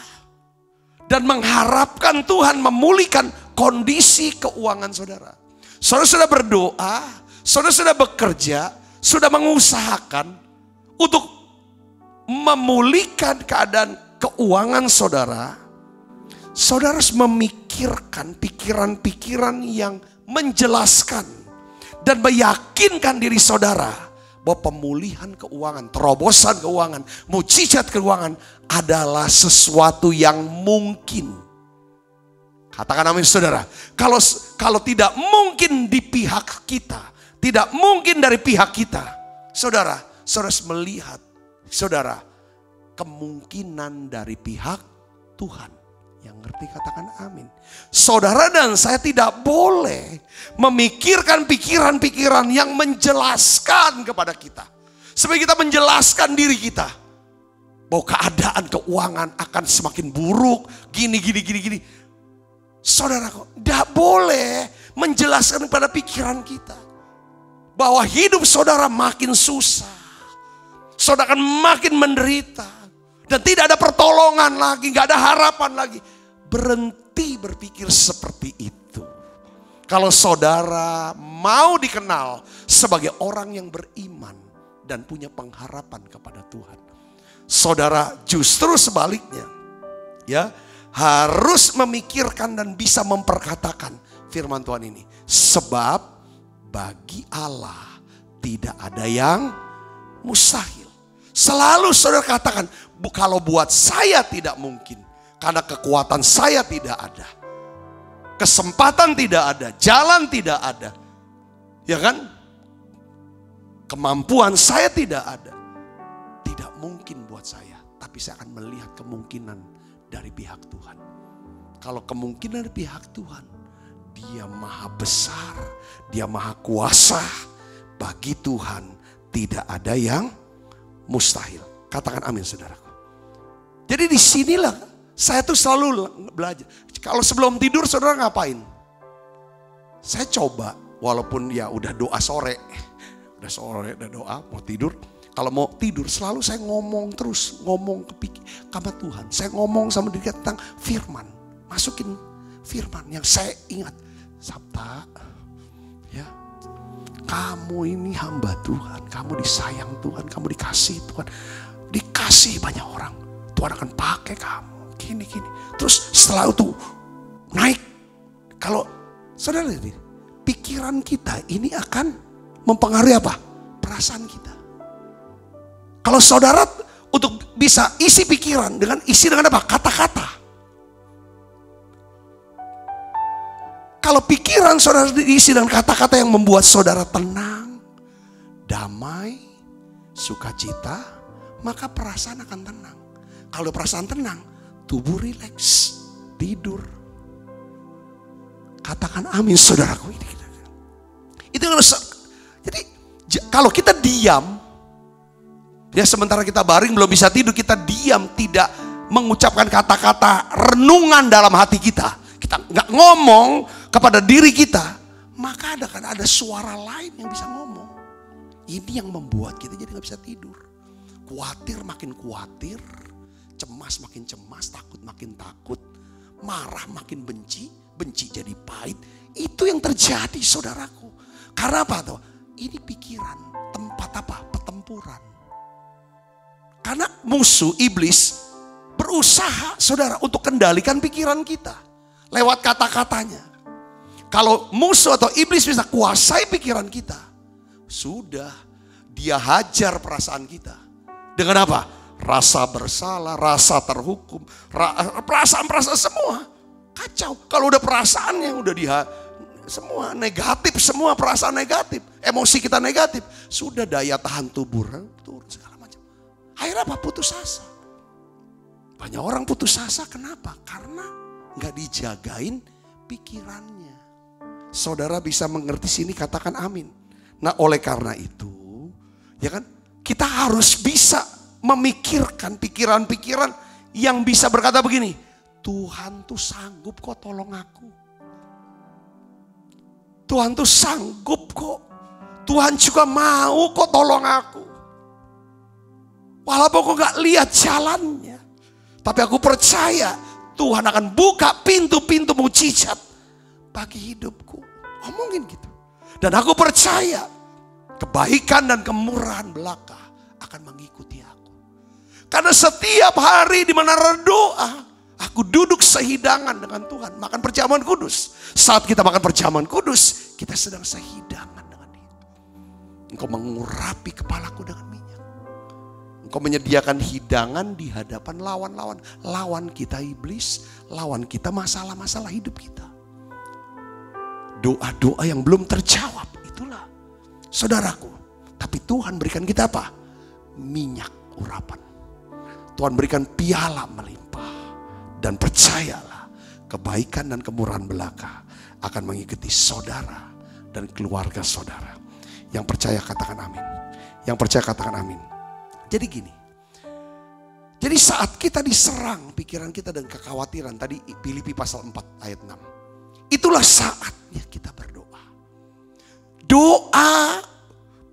dan mengharapkan Tuhan memulihkan kondisi keuangan saudara. Saudara sudah berdoa, saudara sudah bekerja, sudah mengusahakan untuk memulihkan keadaan keuangan saudara. Saudara harus memikirkan pikiran-pikiran yang menjelaskan dan meyakinkan diri saudara bahwa pemulihan keuangan, terobosan keuangan, mujizat keuangan adalah sesuatu yang mungkin. Katakan amin saudara. Kalau tidak mungkin di pihak kita, tidak mungkin dari pihak kita, saudara harus melihat saudara kemungkinan dari pihak Tuhan. Yang ngerti katakan amin. Saudara dan saya tidak boleh memikirkan pikiran-pikiran yang menjelaskan kepada kita. Supaya kita menjelaskan diri kita. Bahwa keadaan keuangan akan semakin buruk. Gini. Saudara kok tidak boleh menjelaskan kepada pikiran kita. Bahwa hidup saudara makin susah. Saudara akan makin menderita. Dan tidak ada pertolongan lagi, gak ada harapan lagi. Berhenti berpikir seperti itu. Kalau saudara mau dikenal sebagai orang yang beriman dan punya pengharapan kepada Tuhan. Saudara justru sebaliknya, ya, harus memikirkan dan bisa memperkatakan firman Tuhan ini. Sebab bagi Allah tidak ada yang mustahil. Selalu saudara katakan, kalau buat saya tidak mungkin. Karena kekuatan saya tidak ada. Kesempatan tidak ada, jalan tidak ada. Ya kan? Kemampuan saya tidak ada. Tidak mungkin buat saya. Tapi saya akan melihat kemungkinan dari pihak Tuhan. Kalau kemungkinan dari pihak Tuhan, Dia maha besar, Dia maha kuasa. Bagi Tuhan tidak ada yang mustahil. Katakan amin saudaraku. Jadi disinilah saya tuh selalu belajar. Kalau sebelum tidur saudara ngapain? Saya coba, walaupun ya udah doa sore. Udah doa, mau tidur. Kalau mau tidur selalu saya ngomong terus. Ngomong sama Tuhan. Saya ngomong sama diri tentang firman. Masukin firman yang saya ingat. Sabta, ya, kamu ini hamba Tuhan. Kamu disayang Tuhan. Kamu dikasih Tuhan. Dikasih banyak orang. Tuhan akan pakai kamu. Gini. Terus setelah itu naik. Kalau saudara lihat, pikiran kita ini akan mempengaruhi apa? Perasaan kita. Kalau saudara untuk bisa isi pikiran dengan apa? Kata-kata. Kalau pikiran saudara diisi dengan kata-kata yang membuat saudara tenang, damai, sukacita, maka perasaan akan tenang. Kalau perasaan tenang, tubuh rileks, tidur. Katakan amin saudaraku. Itu jadi kalau kita diam, ya sementara kita baring belum bisa tidur, kita diam, tidak mengucapkan kata-kata renungan dalam hati kita. Kita nggak ngomong kepada diri kita, maka ada suara lain yang bisa ngomong. Ini yang membuat kita jadi nggak bisa tidur. Khawatir makin khawatir, cemas makin cemas, takut makin takut, marah makin benci, benci jadi pahit. Itu yang terjadi saudaraku. Karena apa tuh? Ini pikiran, tempat apa? Pertempuran. Karena musuh iblis berusaha saudara untuk kendalikan pikiran kita lewat kata-katanya. Kalau musuh atau iblis bisa kuasai pikiran kita, sudah dia hajar perasaan kita. Dengan apa? Rasa bersalah, rasa terhukum, perasaan-perasaan semua kacau. Kalau udah perasaannya udah semua negatif, semua perasaan negatif, emosi kita negatif, sudah daya tahan tubuh turun segala macam. Akhirnya apa? Putus asa. Banyak orang putus asa, kenapa? Karena nggak dijagain pikirannya. Saudara bisa mengerti sini, katakan amin. Nah oleh karena itu, ya kan, kita harus bisa memikirkan pikiran-pikiran yang bisa berkata begini, Tuhan tuh sanggup kok tolong aku. Tuhan tuh sanggup kok. Tuhan juga mau kok tolong aku. Walaupun aku gak lihat jalannya, tapi aku percaya Tuhan akan buka pintu-pintu mujizat bagi hidupku. Ngomongin gitu. Dan aku percaya kebaikan dan kemurahan belaka akan mengikuti aku. Karena setiap hari di mana berdoa, aku duduk sehidangan dengan Tuhan, makan perjamuan kudus. Saat kita makan perjamuan kudus, kita sedang sehidangan dengan Dia. Engkau mengurapi kepalaku dengan minyak. Engkau menyediakan hidangan di hadapan lawan-lawan. Lawan kita iblis, lawan kita masalah-masalah hidup kita. Doa-doa yang belum terjawab, itulah saudaraku. Tapi Tuhan berikan kita apa? Minyak urapan. Tuhan berikan piala melimpah. Dan percayalah, kebaikan dan kemurahan belaka akan mengikuti saudara dan keluarga saudara. Yang percaya katakan amin. Yang percaya katakan amin. Jadi gini. Jadi saat kita diserang pikiran kita dan kekhawatiran, tadi Filipi pasal 4 ayat 6. Itulah saatnya kita berdoa. Doa,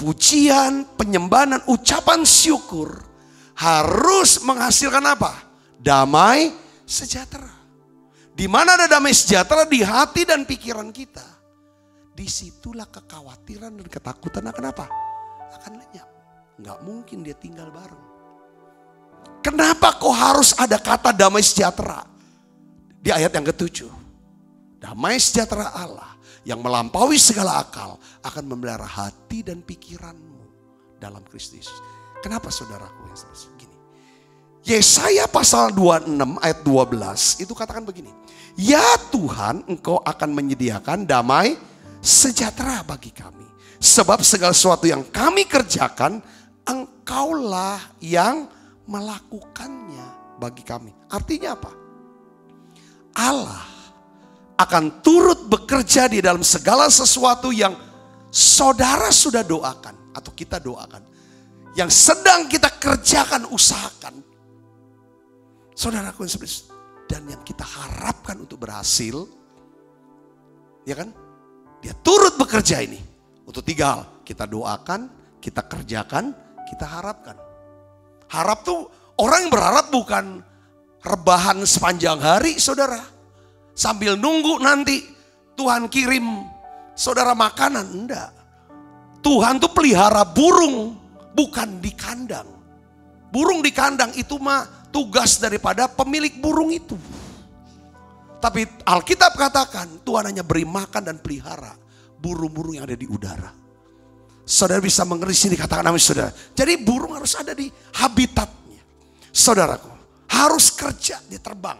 pujian, penyembahan, ucapan syukur harus menghasilkan apa? Damai sejahtera. Di mana ada damai sejahtera di hati dan pikiran kita, disitulah kekhawatiran dan ketakutan akan apa? Akan lenyap. Nggak mungkin dia tinggal bareng. Kenapa kok harus ada kata damai sejahtera? Di ayat yang ke-7. Damai sejahtera Allah yang melampaui segala akal akan memelihara hati dan pikiranmu dalam Kristus. Kenapa saudaraku yang begini? Yesaya pasal 26 ayat 12 itu katakan begini. Ya Tuhan, Engkau akan menyediakan damai sejahtera bagi kami. Sebab segala sesuatu yang kami kerjakan, Engkaulah yang melakukannya bagi kami. Artinya apa? Allah akan turut bekerja di dalam segala sesuatu yang saudara sudah doakan atau kita doakan. Yang sedang kita kerjakan, usahakan. Saudaraku yang sebenarnya, dan yang kita harapkan untuk berhasil, ya kan? Dia turut bekerja ini untuk 3 hal. Kita doakan, kita kerjakan, kita harapkan. Harap tuh, orang yang berharap bukan rebahan sepanjang hari, saudara. Sambil nunggu nanti Tuhan kirim saudara makanan, enggak. Tuhan tuh pelihara burung, bukan di kandang. Burung di kandang itu mah tugas daripada pemilik burung itu. Tapi Alkitab katakan Tuhan hanya beri makan dan pelihara burung-burung yang ada di udara. Saudara bisa mengerti sini katakan amin saudara. Jadi burung harus ada di habitatnya. Saudaraku harus kerja, dia terbang.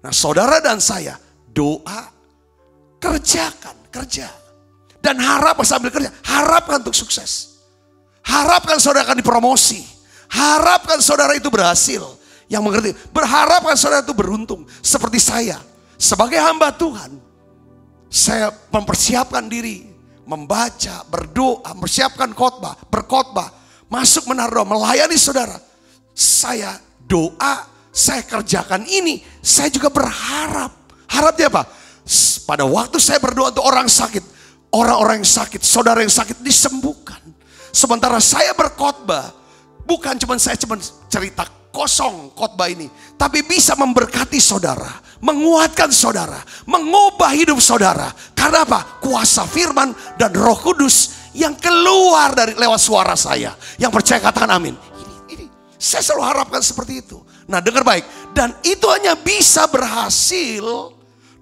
Nah saudara dan saya doa, kerjakan, kerja. Dan harap sambil kerja, harapkan untuk sukses. Harapkan saudara akan dipromosi. Harapkan saudara itu berhasil. Yang mengerti, berharapkan saudara itu beruntung. Seperti saya, sebagai hamba Tuhan, saya mempersiapkan diri, membaca, berdoa, mempersiapkan khotbah, berkhotbah, masuk menara doa, melayani saudara. Saya doa, saya kerjakan ini, saya juga berharap. Harapnya apa? Pada waktu saya berdoa untuk orang sakit, orang-orang yang sakit, saudara yang sakit disembuhkan. Sementara saya berkhotbah, bukan cuma saya cerita kosong khotbah ini, tapi bisa memberkati saudara, menguatkan saudara, mengubah hidup saudara. Karena apa? Kuasa firman dan Roh Kudus yang keluar dari lewat suara saya. Yang percaya katakan amin. Ini saya selalu harapkan seperti itu. Nah, dengar baik, dan itu hanya bisa berhasil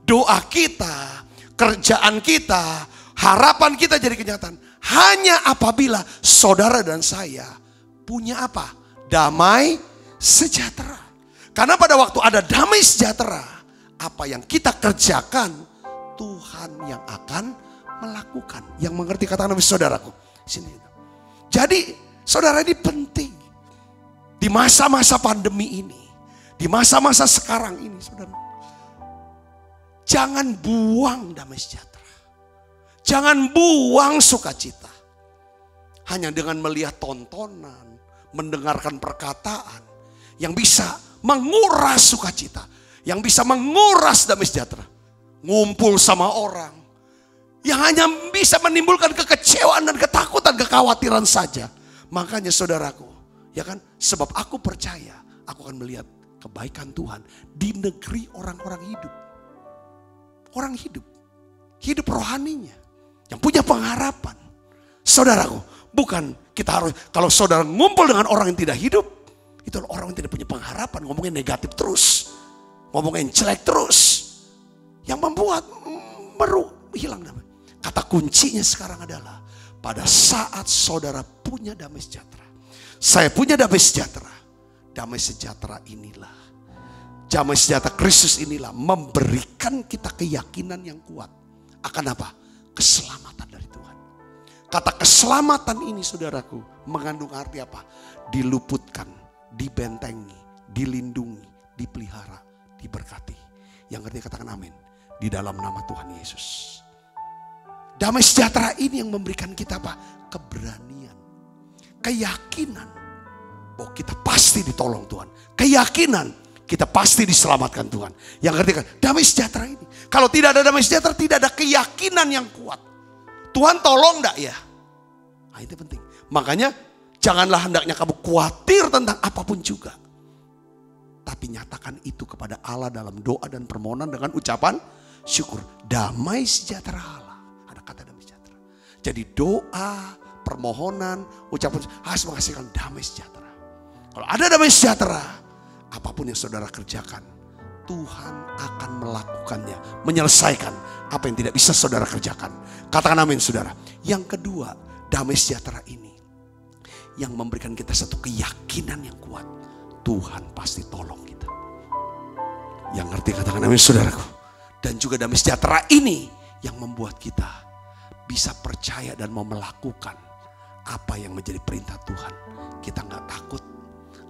doa kita, kerjaan kita, harapan kita jadi kenyataan hanya apabila saudara dan saya punya apa? Damai sejahtera. Karena pada waktu ada damai sejahtera, apa yang kita kerjakan Tuhan yang akan melakukan. Yang mengerti kata nabi saudaraku. Sini. Jadi saudara ini penting. Di masa-masa pandemi ini, di masa-masa sekarang ini saudara, jangan buang damai sejahtera. Jangan buang sukacita. Hanya dengan melihat tontonan, mendengarkan perkataan yang bisa menguras sukacita, yang bisa menguras damai sejahtera. Ngumpul sama orang yang hanya bisa menimbulkan kekecewaan dan ketakutan, kekhawatiran saja. Makanya saudaraku, ya kan, sebab aku percaya aku akan melihat kebaikan Tuhan di negeri orang-orang hidup. Orang hidup, hidup rohaninya, yang punya pengharapan. Saudaraku, bukan kita harus, kalau saudara ngumpul dengan orang yang tidak hidup, itu orang yang tidak punya pengharapan, ngomongin negatif terus, ngomongin jelek terus, yang membuat hilang damai. Kata kuncinya sekarang adalah pada saat saudara punya damai sejahtera, saya punya damai sejahtera. Damai sejahtera inilah, damai sejahtera Kristus inilah memberikan kita keyakinan yang kuat akan apa? Keselamatan dari Tuhan. Kata keselamatan ini saudaraku mengandung arti apa? Diluputkan, dibentengi, dilindungi, dipelihara, diberkati. Yang ngerti katakan amin. Di dalam nama Tuhan Yesus. Damai sejahtera ini yang memberikan kita apa? Keberanian. Keyakinan. Bahwa kita pasti ditolong Tuhan. Keyakinan kita pasti diselamatkan Tuhan. Yang ngerti kan? Damai sejahtera ini. Kalau tidak ada damai sejahtera, tidak ada keyakinan yang kuat. Tuhan tolong enggak ya? Nah, itu penting. Makanya janganlah hendaknya kamu khawatir tentang apapun juga. Tapi nyatakan itu kepada Allah dalam doa dan permohonan dengan ucapan syukur. Damai sejahtera Allah. Ada kata damai sejahtera. Jadi doa, permohonan, ucapan harus menghasilkan damai sejahtera. Kalau ada damai sejahtera, apapun yang saudara kerjakan, Tuhan akan melakukannya, menyelesaikan apa yang tidak bisa saudara kerjakan. Katakan amin saudara. Yang kedua, damai sejahtera ini yang memberikan kita satu keyakinan yang kuat. Tuhan pasti tolong kita. Yang ngerti katakan amin saudaraku. Dan juga damai sejahtera ini yang membuat kita bisa percaya dan mau melakukan apa yang menjadi perintah Tuhan. Kita gak takut,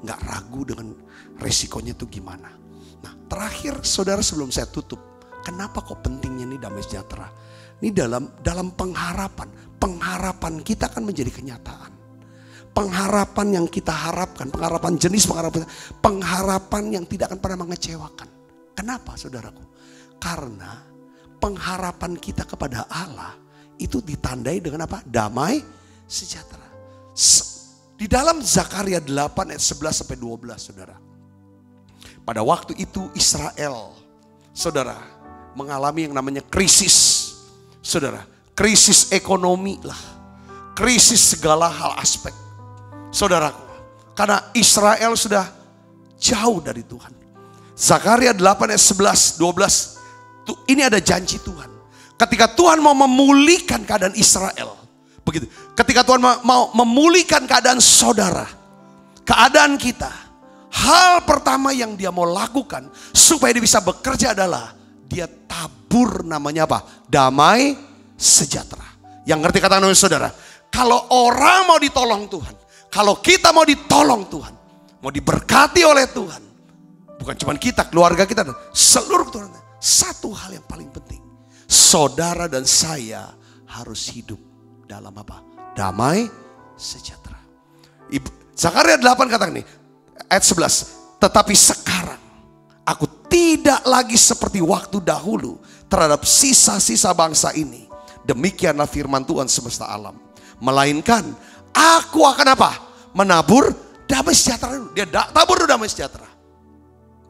gak ragu dengan resikonya itu gimana. Nah terakhir saudara sebelum saya tutup. Kenapa kok pentingnya ini damai sejahtera? Ini dalam pengharapan. Pengharapan kita akan menjadi kenyataan. Pengharapan yang kita harapkan. Pengharapan jenis pengharapan yang tidak akan pernah mengecewakan. Kenapa saudaraku? Karena pengharapan kita kepada Allah itu ditandai dengan apa? Damai sejahtera. Di dalam Zakaria 8 ayat 11 sampai 12 saudara. Pada waktu itu Israel saudara mengalami yang namanya krisis. Saudara, krisis ekonomi lah. Krisis segala hal aspek. Saudaraku, karena Israel sudah jauh dari Tuhan. Zakaria 8 ayat 11, 12. Ini ada janji Tuhan. Ketika Tuhan mau memulihkan keadaan Israel. Begitu. Ketika Tuhan mau memulihkan keadaan saudara. Keadaan kita. Hal pertama yang dia mau lakukan supaya dia bisa bekerja adalah dia tabur namanya apa? Damai sejahtera. Yang ngerti kata saudara? Kalau orang mau ditolong Tuhan, kalau kita mau ditolong Tuhan, mau diberkati oleh Tuhan, bukan cuma kita, keluarga kita, seluruh Tuhan. Satu hal yang paling penting, saudara dan saya harus hidup dalam apa? Damai sejahtera. Zakaria 8 kata ini, ayat 11. Tetapi sekarang aku tidak lagi seperti waktu dahulu terhadap sisa-sisa bangsa ini. Demikianlah firman Tuhan semesta alam. Melainkan aku akan apa? Menabur damai sejahtera. Dia tabur damai sejahtera.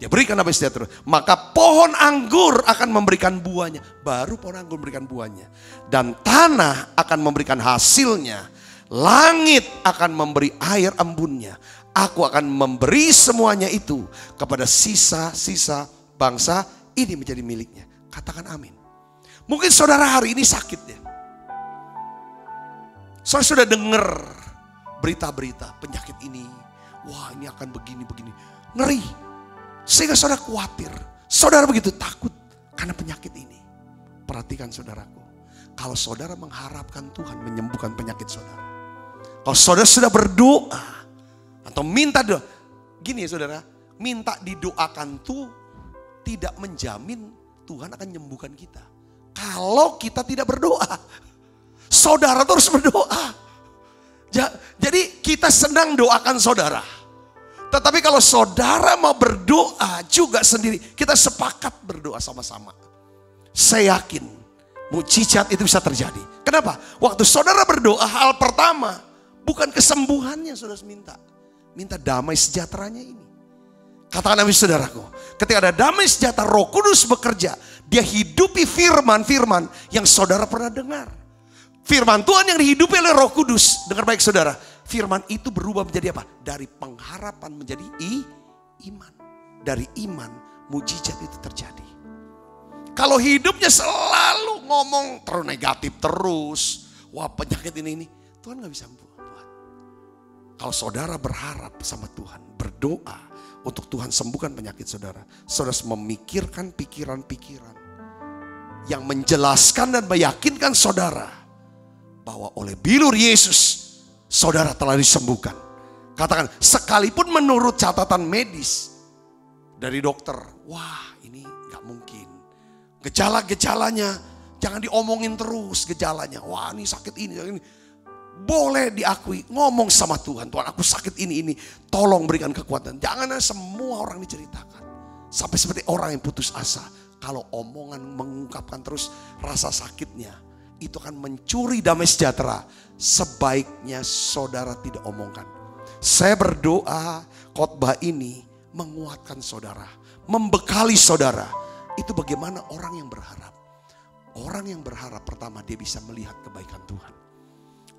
Dia berikan damai sejahtera. Maka pohon anggur akan memberikan buahnya. Baru pohon anggur memberikan buahnya. Dan tanah akan memberikan hasilnya. Langit akan memberi air embunnya. Aku akan memberi semuanya itu kepada sisa-sisa bangsa ini menjadi miliknya. Katakan amin. Mungkin saudara hari ini sakit ya. Saudara sudah dengar berita-berita penyakit ini. Wah ini akan begini-begini. Ngeri. Sehingga saudara khawatir. Saudara begitu takut karena penyakit ini. Perhatikan saudaraku. Kalau saudara mengharapkan Tuhan menyembuhkan penyakit saudara. Kalau saudara sudah berdoa. Atau minta doa. Gini ya saudara. Minta didoakan tuh tidak menjamin Tuhan akan menyembuhkan kita. Kalau kita tidak berdoa. Saudara terus berdoa. Jadi kita senang doakan saudara. Tetapi kalau saudara mau berdoa juga sendiri. Kita sepakat berdoa sama-sama. Saya yakin mukjizat itu bisa terjadi. Kenapa? Waktu saudara berdoa hal pertama. Bukan kesembuhannya saudara minta. Minta damai sejahteranya ini. Katakan amin saudaraku. Ketika ada damai sejahtera Roh Kudus bekerja. Dia hidupi firman-firman yang saudara pernah dengar. Firman Tuhan yang dihidupi oleh Roh Kudus. Dengar baik saudara. Firman itu berubah menjadi apa? Dari pengharapan menjadi iman. Dari iman mujizat itu terjadi. Kalau hidupnya selalu ngomong terus negatif terus. Wah penyakit ini. Tuhan gak bisa buat. Kalau saudara berharap sama Tuhan. Berdoa untuk Tuhan sembuhkan penyakit saudara. Saudara memikirkan pikiran-pikiran. Yang menjelaskan dan meyakinkan saudara. Bahwa oleh bilur Yesus. Saudara telah disembuhkan. Katakan sekalipun menurut catatan medis. Dari dokter. Wah ini gak mungkin. Gejala-gejalanya. Jangan diomongin terus gejalanya. Wah ini sakit ini. Boleh diakui, ngomong sama Tuhan. Tuhan aku sakit ini. Tolong berikan kekuatan. Jangan semua orang diceritakan. Sampai seperti orang yang putus asa. Kalau omongan mengungkapkan terus rasa sakitnya. Itu akan mencuri damai sejahtera. Sebaiknya saudara tidak omongkan. Saya berdoa khotbah ini menguatkan saudara. Membekali saudara. Itu bagaimana orang yang berharap. Orang yang berharap pertama dia bisa melihat kebaikan Tuhan.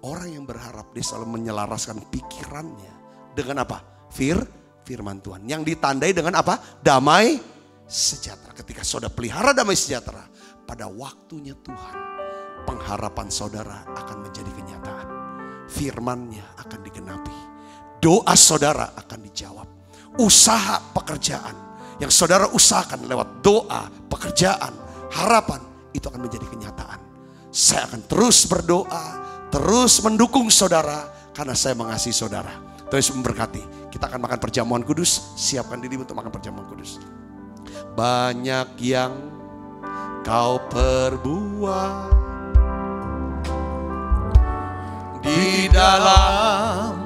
Orang yang berharap dia selalu menyelaraskan pikirannya dengan apa? Firman Tuhan. Yang ditandai dengan apa? Damai sejahtera. Ketika saudara pelihara damai sejahtera, pada waktunya Tuhan, pengharapan saudara akan menjadi kenyataan. Firman-Nya akan digenapi. Doa saudara akan dijawab. Usaha pekerjaan yang saudara usahakan lewat doa, pekerjaan, harapan, itu akan menjadi kenyataan. Saya akan terus berdoa, terus mendukung saudara, karena saya mengasihi saudara. Terus memberkati. Kita akan makan perjamuan kudus. Siapkan diri untuk makan perjamuan kudus. Banyak yang kau perbuat di dalam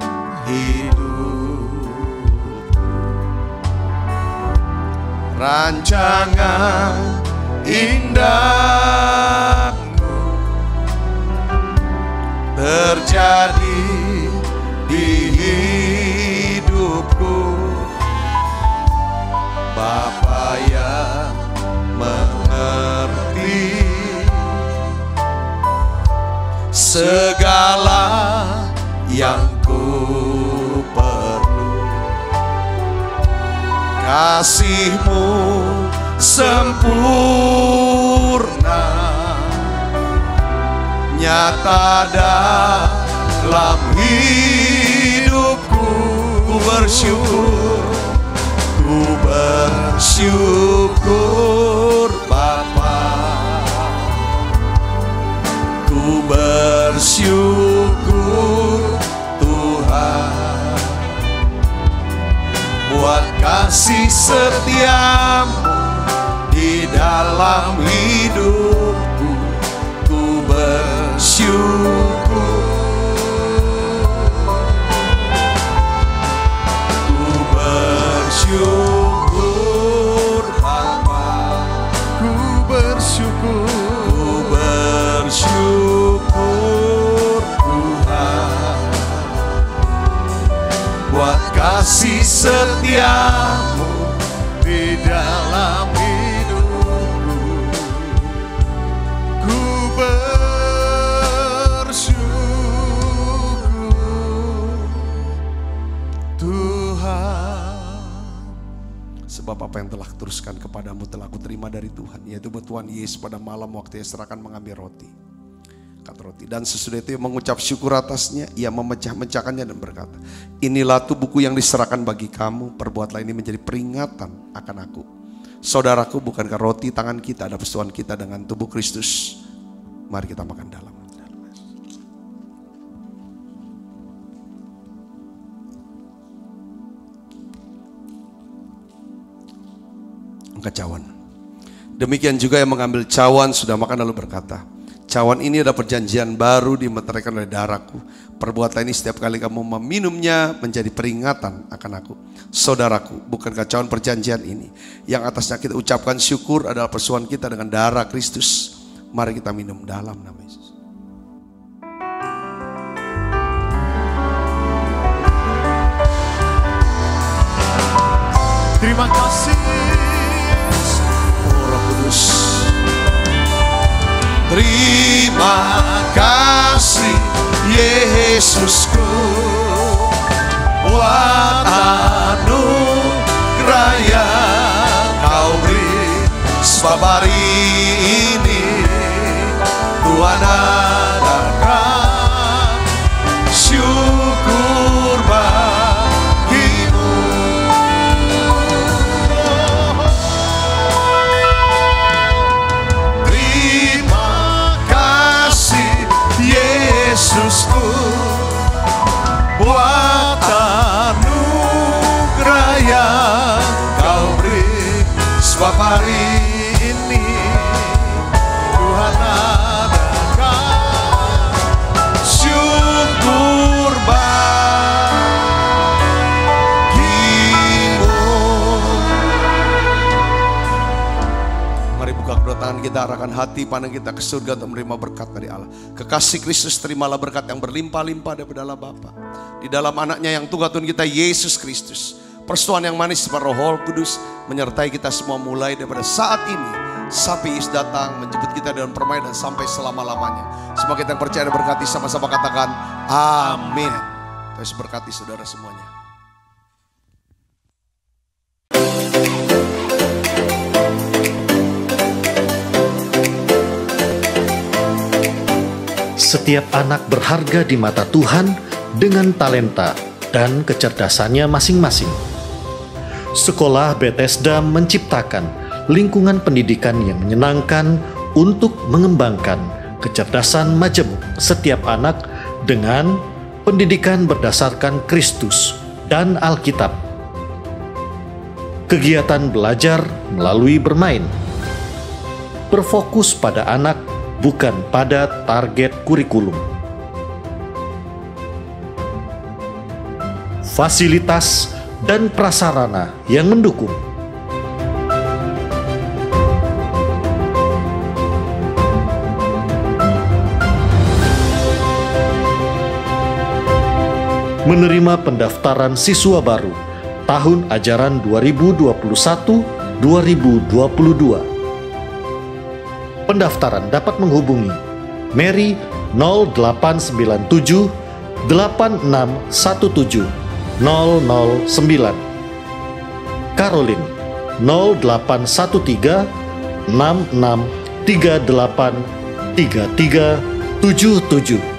hidup, rancangan indahmu terjadi di hidupku. Bapa yang mengerti segala yang ku perlu, kasih-Mu sempurna nyata dalam hidupku. Ku bersyukur Bapa, ku bersyukur Tuhan, buat kasih setia-Mu di dalam hidupku. Ku bersyukur, ku bersyukur Bapa, ku bersyukur, ku bersyukur Tuhan, buat kasih setia-Mu di dalam hidupku. Ku bersyukur Tuhan. Sebab apa yang telah kuteruskan kepadamu telah kuterima dari Tuhan, yaitu bahwa Tuhan Yesus pada malam waktu ia serahkan mengambil roti. Kata roti. Dan sesudah itu ia mengucap syukur atasnya, ia memecah-mecahkannya dan berkata, inilah tubuhku yang diserahkan bagi kamu, perbuatlah ini menjadi peringatan akan aku. Saudaraku, bukankah roti tangan kita ada persetujuan kita dengan tubuh Kristus? Mari kita makan dalam. Angkat cawan. Demikian juga yang mengambil cawan sudah makan lalu berkata, cawan ini adalah perjanjian baru dimeteraikan oleh darahku. Perbuatlah ini setiap kali kamu meminumnya menjadi peringatan akan aku. Saudaraku, bukankah cawan perjanjian ini yang atasnya kita ucapkan syukur adalah persoalan kita dengan darah Kristus? Mari kita minum dalam nama Yesus. Terima kasih Roh Kudus. Terima kasih Yesusku, buat anugerah yang Kau beri. Sebab hari ini Tuhan adakan syukur bagimu. Terima kasih Yesusku, buat anugerah yang Kau beri. Sebab hari ini Tuhan adakan syukur bagimu. Mari buka kedua tangan kita, arahkan hati pandang kita ke surga untuk menerima berkat dari Allah. Kekasih Kristus, terimalah berkat yang berlimpah-limpah daripada Allah Bapa, di dalam anaknya yang Tuhan kita Yesus Kristus. Persetujuan yang manis pada Roh Kudus menyertai kita semua mulai daripada saat ini sampai Yesus datang menjemput kita dalam permainan sampai selama-lamanya. Semua kita yang percaya dan berkati sama-sama katakan amin. Terus berkati saudara semuanya. Setiap anak berharga di mata Tuhan dengan talenta dan kecerdasannya masing-masing. Sekolah Bethesda menciptakan lingkungan pendidikan yang menyenangkan untuk mengembangkan kecerdasan majemuk setiap anak dengan pendidikan berdasarkan Kristus dan Alkitab. Kegiatan belajar melalui bermain berfokus pada anak, bukan pada target kurikulum. Fasilitas dan prasarana yang mendukung. Menerima pendaftaran siswa baru tahun ajaran 2021-2022. Pendaftaran dapat menghubungi Mary 0897 8617 009, Caroline 0813 6638 3377.